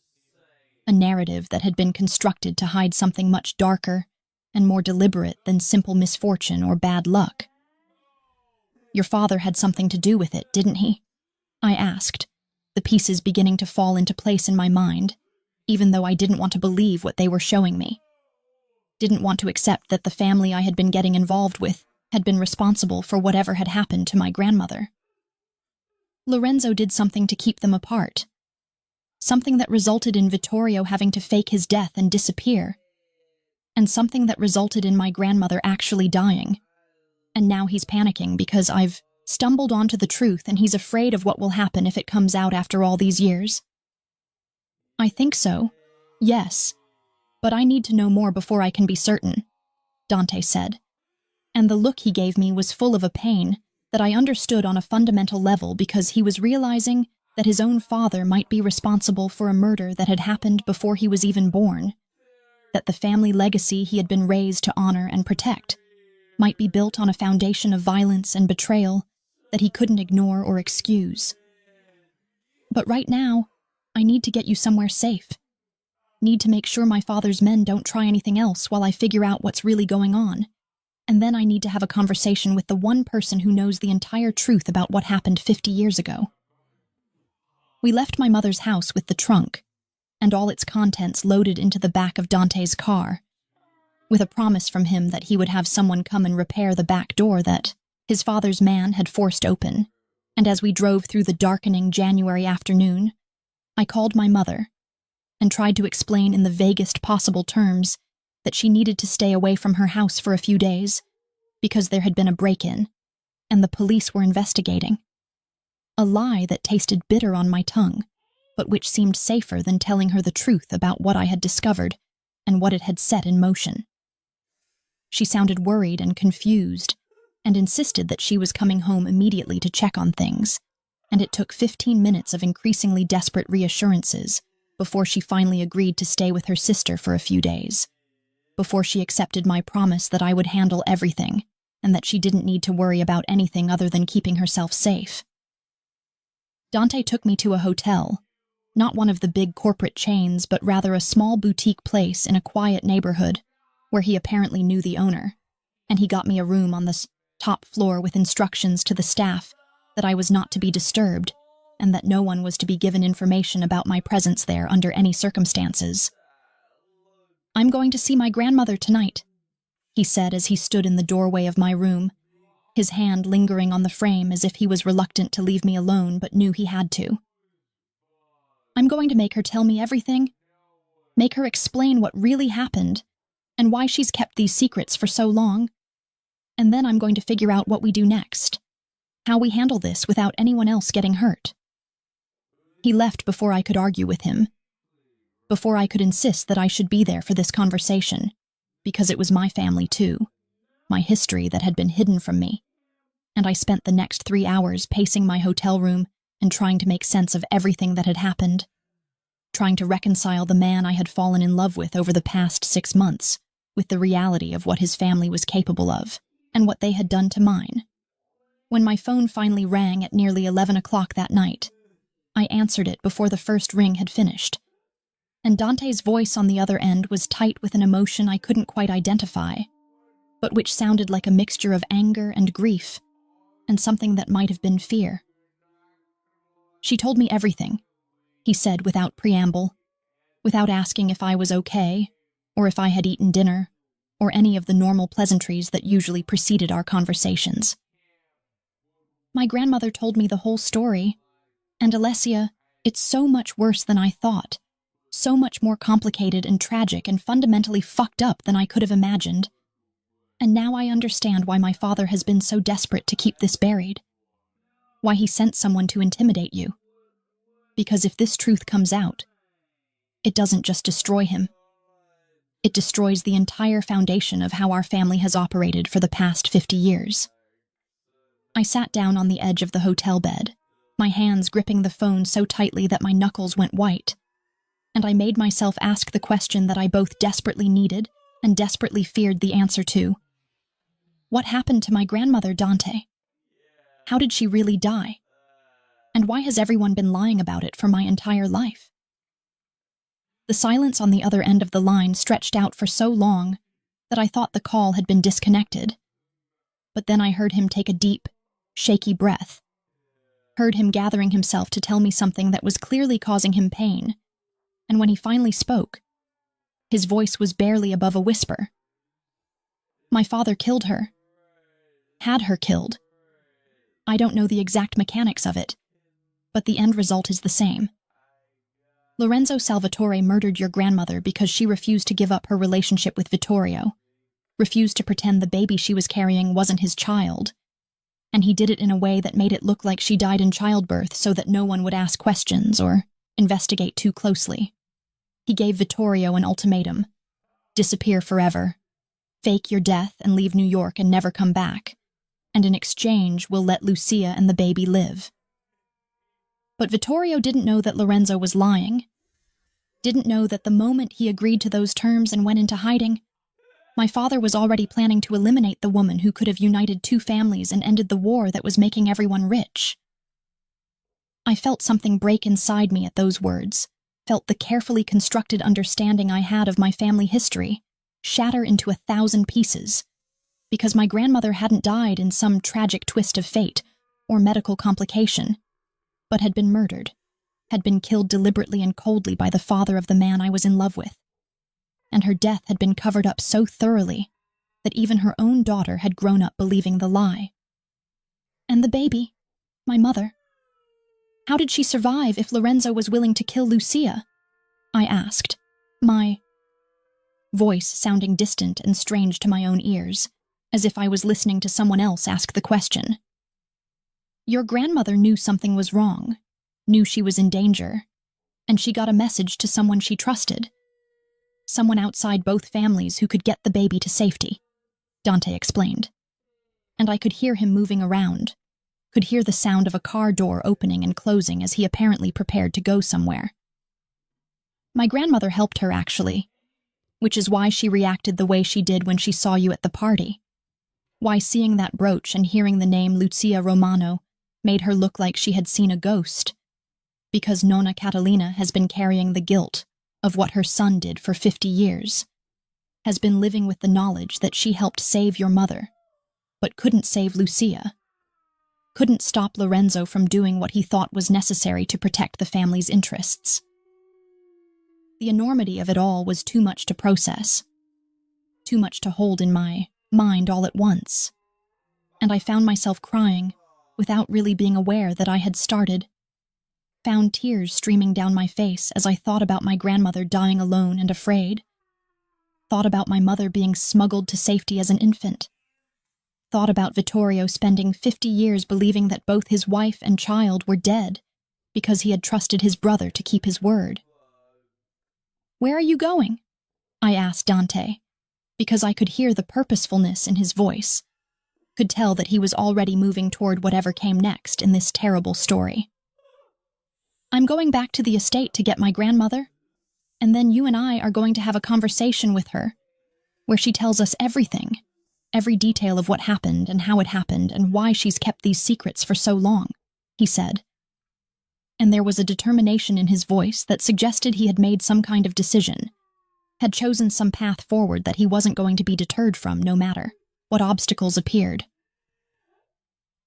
a narrative that had been constructed to hide something much darker and more deliberate than simple misfortune or bad luck. "Your father had something to do with it, didn't he?" I asked, the pieces beginning to fall into place in my mind, even though I didn't want to believe what they were showing me. Didn't want to accept that the family I had been getting involved with had been responsible for whatever had happened to my grandmother. Lorenzo did something to keep them apart. Something that resulted in Vittorio having to fake his death and disappear. And something that resulted in my grandmother actually dying. And now he's panicking because I've stumbled onto the truth and he's afraid of what will happen if it comes out after all these years. "I think so, yes, but I need to know more before I can be certain," Dante said. And the look he gave me was full of a pain that I understood on a fundamental level because he was realizing that his own father might be responsible for a murder that had happened before he was even born, that the family legacy he had been raised to honor and protect might be built on a foundation of violence and betrayal that he couldn't ignore or excuse. "But right now, I need to get you somewhere safe. Need to make sure my father's men don't try anything else while I figure out what's really going on. And then I need to have a conversation with the one person who knows the entire truth about what happened 50 years ago." We left my mother's house with the trunk, and all its contents loaded into the back of Dante's car, with a promise from him that he would have someone come and repair the back door that his father's man had forced open. And as we drove through the darkening January afternoon, I called my mother and tried to explain in the vaguest possible terms that she needed to stay away from her house for a few days because there had been a break-in and the police were investigating. A lie that tasted bitter on my tongue, but which seemed safer than telling her the truth about what I had discovered and what it had set in motion. She sounded worried and confused and insisted that she was coming home immediately to check on things, and it took 15 minutes of increasingly desperate reassurances before she finally agreed to stay with her sister for a few days, before she accepted my promise that I would handle everything and that she didn't need to worry about anything other than keeping herself safe. Dante took me to a hotel, not one of the big corporate chains, but rather a small boutique place in a quiet neighborhood where he apparently knew the owner, and he got me a room on the top floor with instructions to the staff that I was not to be disturbed and that no one was to be given information about my presence there under any circumstances. "I'm going to see my grandmother tonight," he said as he stood in the doorway of my room, his hand lingering on the frame as if he was reluctant to leave me alone but knew he had to. "I'm going to make her tell me everything, make her explain what really happened and why she's kept these secrets for so long, and then I'm going to figure out what we do next, how we handle this without anyone else getting hurt." He left before I could argue with him, before I could insist that I should be there for this conversation, because it was my family too, my history that had been hidden from me, and I spent the next 3 hours pacing my hotel room and trying to make sense of everything that had happened, trying to reconcile the man I had fallen in love with over the past 6 months with the reality of what his family was capable of and what they had done to mine. When my phone finally rang at nearly 11 o'clock that night, I answered it before the first ring had finished, and Dante's voice on the other end was tight with an emotion I couldn't quite identify, but which sounded like a mixture of anger and grief, and something that might have been fear. "She told me everything," he said without preamble, without asking if I was okay, or if I had eaten dinner, or any of the normal pleasantries that usually preceded our conversations. "My grandmother told me the whole story, and Alessia, it's so much worse than I thought, so much more complicated and tragic and fundamentally fucked up than I could have imagined. And now I understand why my father has been so desperate to keep this buried, why he sent someone to intimidate you. Because if this truth comes out, it doesn't just destroy him. It destroys the entire foundation of how our family has operated for the past 50 years. I sat down on the edge of the hotel bed, my hands gripping the phone so tightly that my knuckles went white. and I made myself ask the question that I both desperately needed and desperately feared the answer to. What happened to my grandmother, Dante? How did she really die? And why has everyone been lying about it for my entire life? The silence on the other end of the line stretched out for so long that I thought the call had been disconnected. But then I heard him take a deep, shaky breath, heard him gathering himself to tell me something that was clearly causing him pain, and when he finally spoke, his voice was barely above a whisper. My father killed her. Had her killed. I don't know the exact mechanics of it, but the end result is the same. Lorenzo Salvatore murdered your grandmother because she refused to give up her relationship with Vittorio, refused to pretend the baby she was carrying wasn't his child, and he did it in a way that made it look like she died in childbirth so that no one would ask questions or investigate too closely. He gave Vittorio an ultimatum: disappear forever, fake your death and leave New York and never come back, and in exchange we'll let Lucia and the baby live. But Vittorio didn't know that Lorenzo was lying, didn't know that the moment he agreed to those terms and went into hiding, my father was already planning to eliminate the woman who could have united two families and ended the war that was making everyone rich. I felt something break inside me at those words, felt the carefully constructed understanding I had of my family history shatter into 1,000 pieces, because my grandmother hadn't died in some tragic twist of fate or medical complication, but had been murdered, had been killed deliberately and coldly by the father of the man I was in love with. And her death had been covered up so thoroughly that even her own daughter had grown up believing the lie. And the baby, my mother, how did she survive if Lorenzo was willing to kill Lucia? I asked, my voice sounding distant and strange to my own ears, as if I was listening to someone else ask the question. Your grandmother knew something was wrong, knew she was in danger, and she got a message to someone she trusted. Someone outside both families who could get the baby to safety, Dante explained. And I could hear him moving around, could hear the sound of a car door opening and closing as he apparently prepared to go somewhere. My grandmother helped her, actually, which is why she reacted the way she did when she saw you at the party. Why seeing that brooch and hearing the name Lucia Romano made her look like she had seen a ghost, because Nonna Catalina has been carrying the guilt of what her son did for 50 years, has been living with the knowledge that she helped save your mother, but couldn't save Lucia, couldn't stop Lorenzo from doing what he thought was necessary to protect the family's interests. The enormity of it all was too much to process, too much to hold in my mind all at once, and I found myself crying without really being aware that I had started. Found tears streaming down my face as I thought about my grandmother dying alone and afraid. Thought about my mother being smuggled to safety as an infant. Thought about Vittorio spending 50 years believing that both his wife and child were dead because he had trusted his brother to keep his word. Where are you going? I asked Dante, because I could hear the purposefulness in his voice, could tell that he was already moving toward whatever came next in this terrible story. I'm going back to the estate to get my grandmother, and then you and I are going to have a conversation with her, where she tells us everything, every detail of what happened and how it happened and why she's kept these secrets for so long, he said. And there was a determination in his voice that suggested he had made some kind of decision, had chosen some path forward that he wasn't going to be deterred from no matter what obstacles appeared.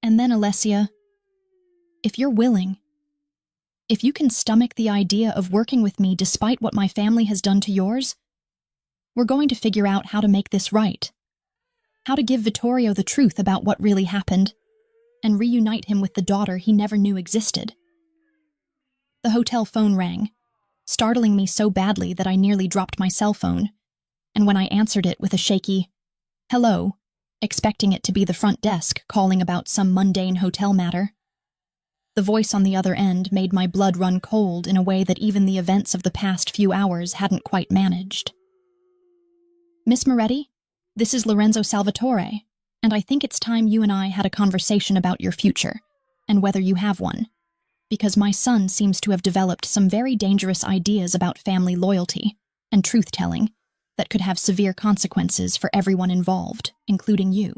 And then, Alessia, if you're willing, if you can stomach the idea of working with me despite what my family has done to yours, we're going to figure out how to make this right, how to give Vittorio the truth about what really happened, and reunite him with the daughter he never knew existed. The hotel phone rang, startling me so badly that I nearly dropped my cell phone, and when I answered it with a shaky, "Hello," expecting it to be the front desk calling about some mundane hotel matter, the voice on the other end made my blood run cold in a way that even the events of the past few hours hadn't quite managed. Miss Moretti, this is Lorenzo Salvatore, and I think it's time you and I had a conversation about your future, and whether you have one, because my son seems to have developed some very dangerous ideas about family loyalty and truth-telling that could have severe consequences for everyone involved, including you.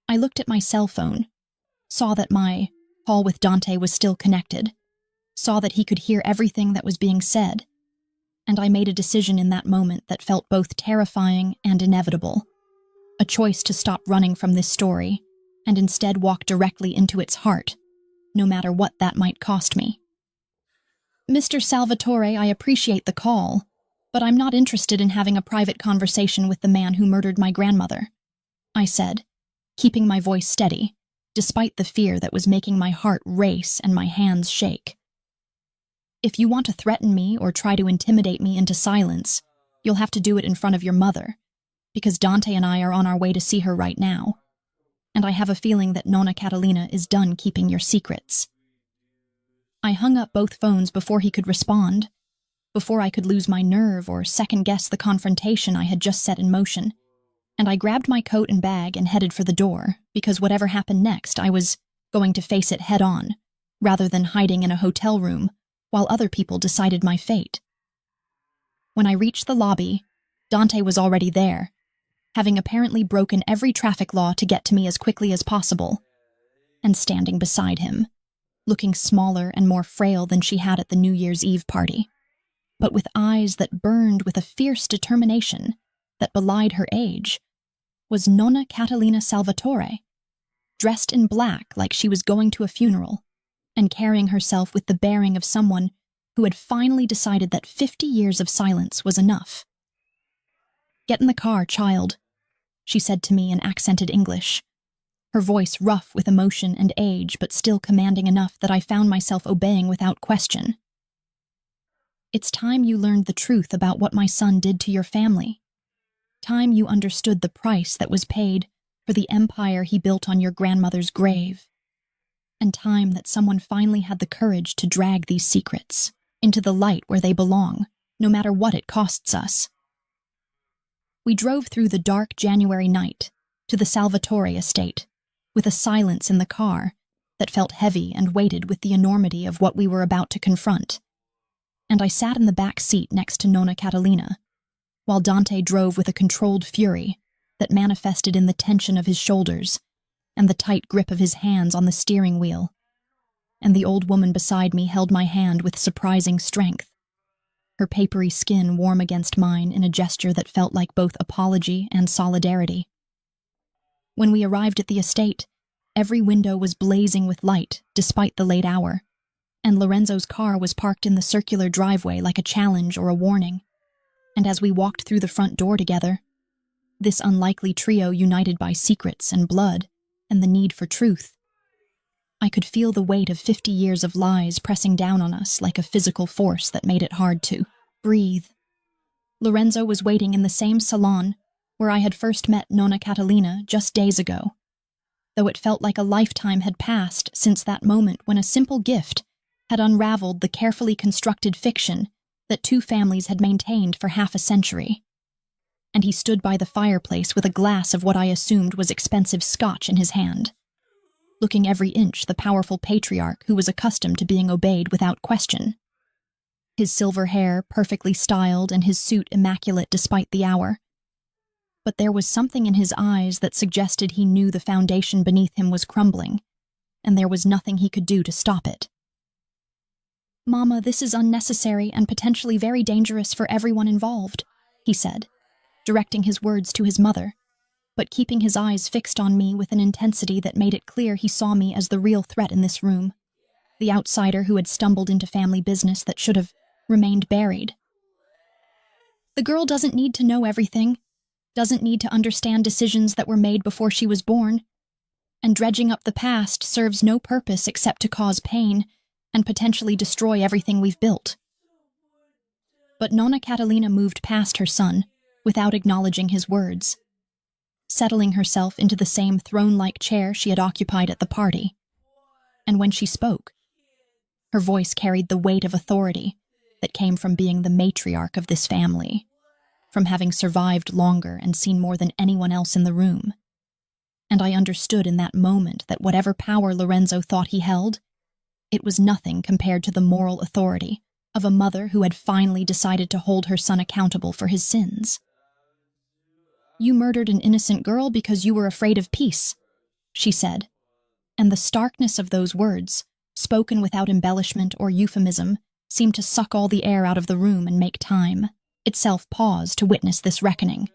I looked at my cell phone, saw that my call with Dante was still connected, saw that he could hear everything that was being said, and I made a decision in that moment that felt both terrifying and inevitable. A choice to stop running from this story and instead walk directly into its heart, no matter what that might cost me. Mr. Salvatore, I appreciate the call, but I'm not interested in having a private conversation with the man who murdered my grandmother, I said, keeping my voice steady, despite the fear that was making my heart race and my hands shake. If you want to threaten me or try to intimidate me into silence, you'll have to do it in front of your mother, because Dante and I are on our way to see her right now, and I have a feeling that Nonna Catalina is done keeping your secrets. I hung up both phones before he could respond, before I could lose my nerve or second-guess the confrontation I had just set in motion, and I grabbed my coat and bag and headed for the door, because whatever happened next, I was going to face it head-on, rather than hiding in a hotel room while other people decided my fate. When I reached the lobby, Dante was already there, having apparently broken every traffic law to get to me as quickly as possible, and standing beside him, looking smaller and more frail than she had at the New Year's Eve party, but with eyes that burned with a fierce determination that belied her age, was Nonna Catalina Salvatore, dressed in black like she was going to a funeral, and carrying herself with the bearing of someone who had finally decided that 50 years of silence was enough. "Get in the car, child," she said to me in accented English, her voice rough with emotion and age but still commanding enough that I found myself obeying without question. "It's time you learned the truth about what my son did to your family. Time you understood the price that was paid for the empire he built on your grandmother's grave. And time that someone finally had the courage to drag these secrets into the light where they belong, no matter what it costs us." We drove through the dark January night to the Salvatore estate, with a silence in the car that felt heavy and weighted with the enormity of what we were about to confront. And I sat in the back seat next to Nonna Catalina, while Dante drove with a controlled fury that manifested in the tension of his shoulders and the tight grip of his hands on the steering wheel, and the old woman beside me held my hand with surprising strength, her papery skin warm against mine in a gesture that felt like both apology and solidarity. When we arrived at the estate, every window was blazing with light despite the late hour, and Lorenzo's car was parked in the circular driveway like a challenge or a warning. And as we walked through the front door together, this unlikely trio united by secrets and blood and the need for truth, I could feel the weight of 50 years of lies pressing down on us like a physical force that made it hard to breathe. Lorenzo was waiting in the same salon where I had first met Nonna Catalina just days ago, though it felt like a lifetime had passed since that moment when a simple gift had unraveled the carefully constructed fiction that two families had maintained for half a century. And he stood by the fireplace with a glass of what I assumed was expensive scotch in his hand, looking every inch the powerful patriarch who was accustomed to being obeyed without question. His silver hair perfectly styled and his suit immaculate despite the hour. But there was something in his eyes that suggested he knew the foundation beneath him was crumbling, and there was nothing he could do to stop it. "Mama, this is unnecessary and potentially very dangerous for everyone involved," he said, directing his words to his mother, but keeping his eyes fixed on me with an intensity that made it clear he saw me as the real threat in this room, the outsider who had stumbled into family business that should have remained buried. "The girl doesn't need to know everything, doesn't need to understand decisions that were made before she was born, and dredging up the past serves no purpose except to cause pain and potentially destroy everything we've built." But Nonna Catalina moved past her son without acknowledging his words, settling herself into the same throne-like chair she had occupied at the party. And when she spoke, her voice carried the weight of authority that came from being the matriarch of this family, from having survived longer and seen more than anyone else in the room. And I understood in that moment that whatever power Lorenzo thought he held, it was nothing compared to the moral authority of a mother who had finally decided to hold her son accountable for his sins. "You murdered an innocent girl because you were afraid of peace," she said, and the starkness of those words, spoken without embellishment or euphemism, seemed to suck all the air out of the room and make time itself pause to witness this reckoning.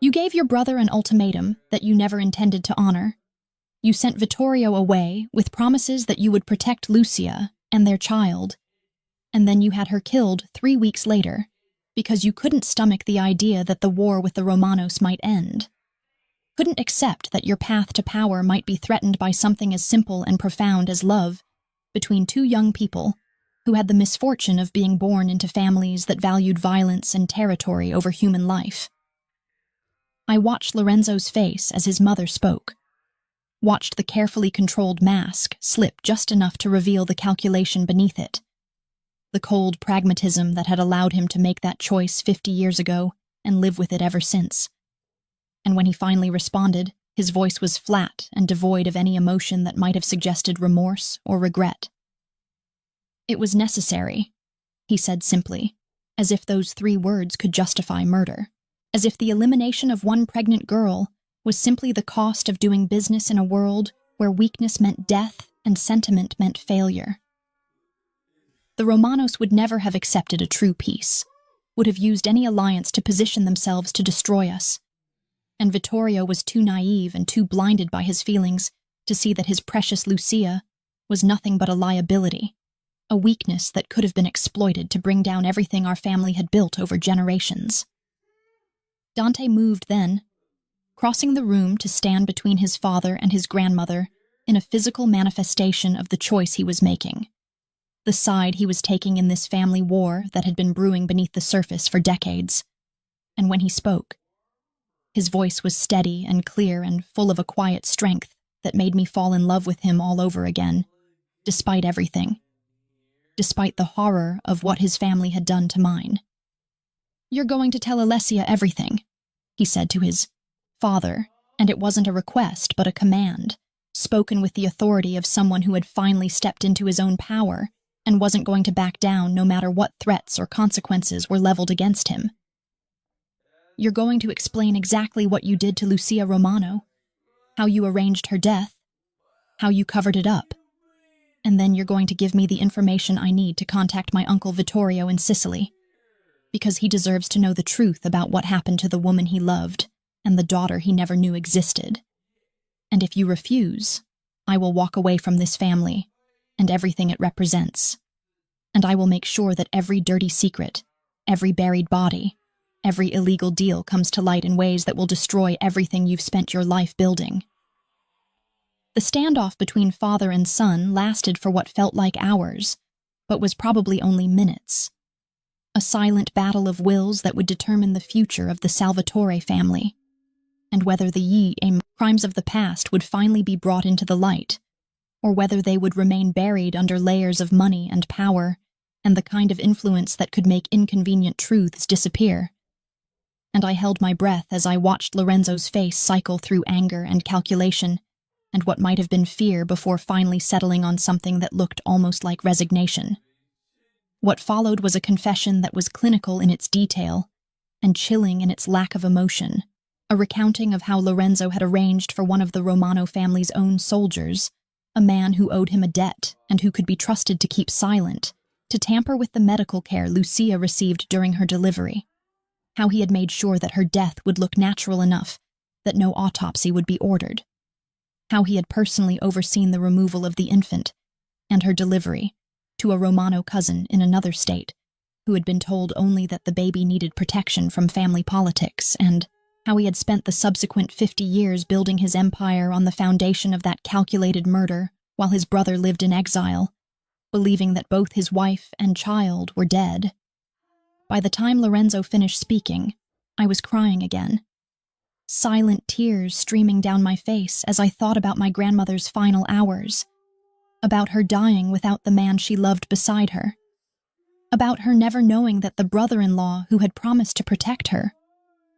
"You gave your brother an ultimatum that you never intended to honor. You sent Vittorio away with promises that you would protect Lucia and their child, and then you had her killed 3 weeks later because you couldn't stomach the idea that the war with the Romanos might end. Couldn't accept that your path to power might be threatened by something as simple and profound as love between two young people who had the misfortune of being born into families that valued violence and territory over human life." I watched Lorenzo's face as his mother spoke, watched the carefully controlled mask slip just enough to reveal the calculation beneath it, the cold pragmatism that had allowed him to make that choice 50 years ago and live with it ever since. And when he finally responded, his voice was flat and devoid of any emotion that might have suggested remorse or regret. "It was necessary," he said simply, as if those 3 words could justify murder, as if the elimination of one pregnant girl was simply the cost of doing business in a world where weakness meant death and sentiment meant failure. The Romanos would never have accepted a true peace, would have used any alliance to position themselves to destroy us. And Vittorio was too naive and too blinded by his feelings to see that his precious Lucia was nothing but a liability, a weakness that could have been exploited to bring down everything our family had built over generations. Dante moved then, crossing the room to stand between his father and his grandmother in a physical manifestation of the choice he was making, the side he was taking in this family war that had been brewing beneath the surface for decades. And when he spoke, his voice was steady and clear and full of a quiet strength that made me fall in love with him all over again, despite everything, despite the horror of what his family had done to mine. "You're going to tell Alessia everything," he said to his father, and it wasn't a request but a command, spoken with the authority of someone who had finally stepped into his own power and wasn't going to back down no matter what threats or consequences were leveled against him. "You're going to explain exactly what you did to Lucia Romano, how you arranged her death, how you covered it up, and then you're going to give me the information I need to contact my uncle Vittorio in Sicily, because he deserves to know the truth about what happened to the woman he loved and the daughter he never knew existed. And if you refuse, I will walk away from this family and everything it represents, and I will make sure that every dirty secret, every buried body, every illegal deal comes to light in ways that will destroy everything you've spent your life building." The standoff between father and son lasted for what felt like hours, but was probably only minutes. A silent battle of wills that would determine the future of the Salvatore family, and whether the crimes of the past would finally be brought into the light, or whether they would remain buried under layers of money and power and the kind of influence that could make inconvenient truths disappear. And I held my breath as I watched Lorenzo's face cycle through anger and calculation, and what might have been fear before finally settling on something that looked almost like resignation. What followed was a confession that was clinical in its detail and chilling in its lack of emotion, a recounting of how Lorenzo had arranged for one of the Romano family's own soldiers, a man who owed him a debt and who could be trusted to keep silent, to tamper with the medical care Lucia received during her delivery, how he had made sure that her death would look natural enough that no autopsy would be ordered, how he had personally overseen the removal of the infant and her delivery to a Romano cousin in another state who had been told only that the baby needed protection from family politics, and how he had spent the subsequent 50 years building his empire on the foundation of that calculated murder while his brother lived in exile, believing that both his wife and child were dead. By the time Lorenzo finished speaking, I was crying again, silent tears streaming down my face as I thought about my grandmother's final hours, about her dying without the man she loved beside her, about her never knowing that the brother-in-law who had promised to protect her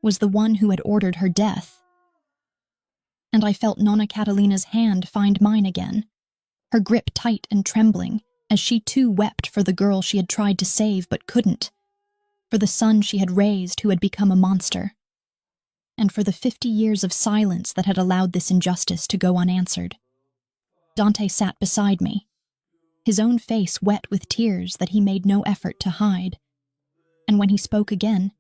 was the one who had ordered her death. And I felt Nonna Catalina's hand find mine again, her grip tight and trembling, as she too wept for the girl she had tried to save but couldn't, for the son she had raised who had become a monster, and for the 50 years of silence that had allowed this injustice to go unanswered. Dante sat beside me, his own face wet with tears that he made no effort to hide, and when he spoke again,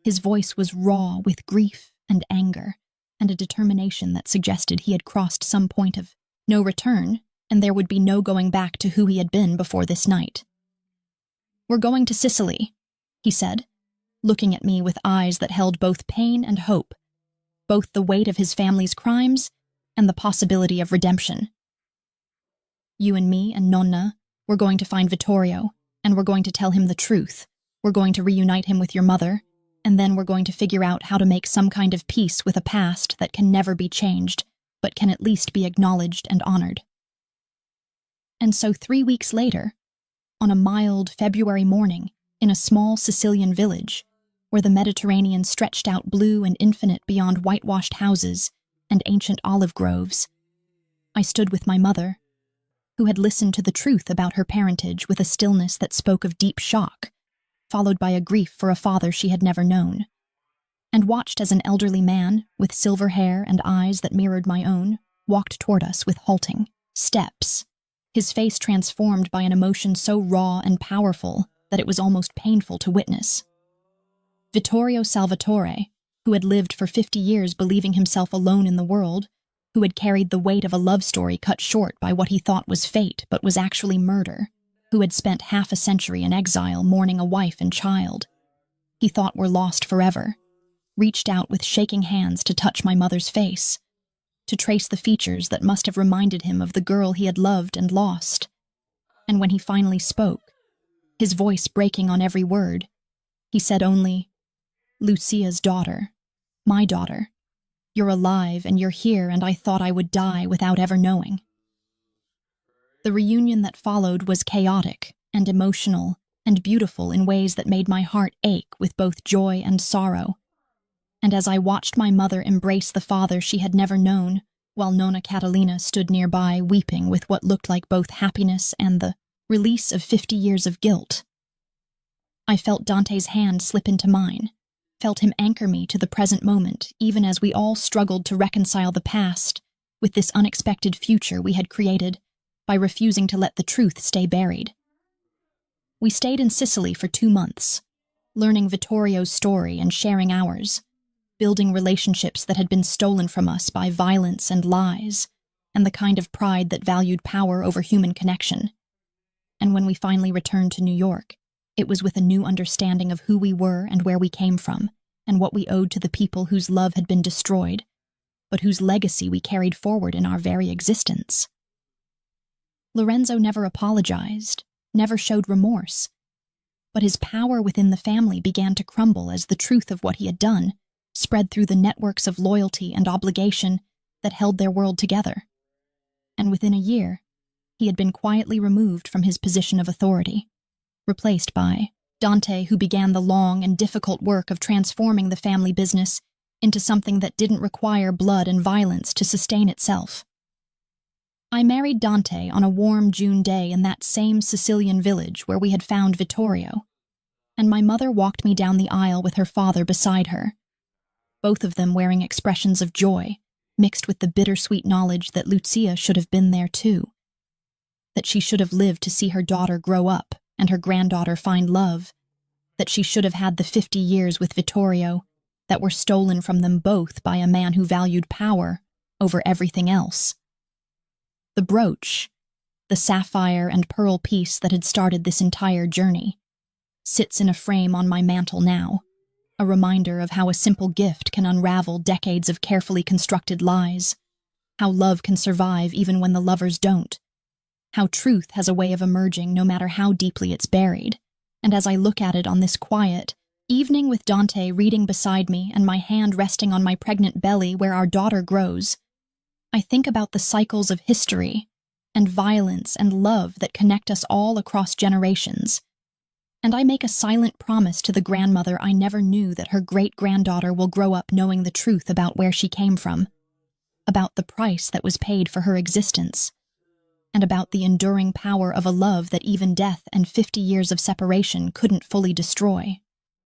his voice was raw with grief and anger and a determination that suggested he had crossed some point of no return, and there would be no going back to who he had been before this night. "We're going to Sicily," he said, looking at me with eyes that held both pain and hope, both the weight of his family's crimes and the possibility of redemption. "You and me and Nonna, we're going to find Vittorio, and we're going to tell him the truth. We're going to reunite him with your mother, and then we're going to figure out how to make some kind of peace with a past that can never be changed, but can at least be acknowledged and honored." And so 3 weeks later, on a mild February morning in a small Sicilian village, where the Mediterranean stretched out blue and infinite beyond whitewashed houses and ancient olive groves, I stood with my mother, who had listened to the truth about her parentage with a stillness that spoke of deep shock, followed by a grief for a father she had never known, and watched as an elderly man, with silver hair and eyes that mirrored my own, walked toward us with halting steps, his face transformed by an emotion so raw and powerful that it was almost painful to witness. Vittorio Salvatore, who had lived for 50 years believing himself alone in the world, who had carried the weight of a love story cut short by what he thought was fate but was actually murder, who had spent half a century in exile mourning a wife and child, he thought were lost forever, reached out with shaking hands to touch my mother's face, to trace the features that must have reminded him of the girl he had loved and lost. And when he finally spoke, his voice breaking on every word, he said only, "Lucia's daughter, my daughter. You're alive and you're here, and I thought I would die without ever knowing." The reunion that followed was chaotic and emotional and beautiful in ways that made my heart ache with both joy and sorrow. And as I watched my mother embrace the father she had never known, while Nonna Catalina stood nearby weeping with what looked like both happiness and the release of 50 years of guilt, I felt Dante's hand slip into mine, felt him anchor me to the present moment, even as we all struggled to reconcile the past with this unexpected future we had created by refusing to let the truth stay buried. We stayed in Sicily for 2 months, learning Vittorio's story and sharing ours, building relationships that had been stolen from us by violence and lies, and the kind of pride that valued power over human connection. And when we finally returned to New York, it was with a new understanding of who we were and where we came from, and what we owed to the people whose love had been destroyed, but whose legacy we carried forward in our very existence. Lorenzo never apologized, never showed remorse, but his power within the family began to crumble as the truth of what he had done spread through the networks of loyalty and obligation that held their world together. And within a year, he had been quietly removed from his position of authority, replaced by Dante, who began the long and difficult work of transforming the family business into something that didn't require blood and violence to sustain itself. I married Dante on a warm June day in that same Sicilian village where we had found Vittorio, and my mother walked me down the aisle with her father beside her, both of them wearing expressions of joy, mixed with the bittersweet knowledge that Lucia should have been there too, that she should have lived to see her daughter grow up and her granddaughter find love, that she should have had the 50 years with Vittorio that were stolen from them both by a man who valued power over everything else. The brooch, the sapphire and pearl piece that had started this entire journey, sits in a frame on my mantel now, a reminder of how a simple gift can unravel decades of carefully constructed lies, how love can survive even when the lovers don't, how truth has a way of emerging no matter how deeply it's buried. And as I look at it on this quiet evening with Dante reading beside me and my hand resting on my pregnant belly where our daughter grows, I think about the cycles of history and violence and love that connect us all across generations. And I make a silent promise to the grandmother I never knew that her great-granddaughter will grow up knowing the truth about where she came from, about the price that was paid for her existence, and about the enduring power of a love that even death and 50 years of separation couldn't fully destroy.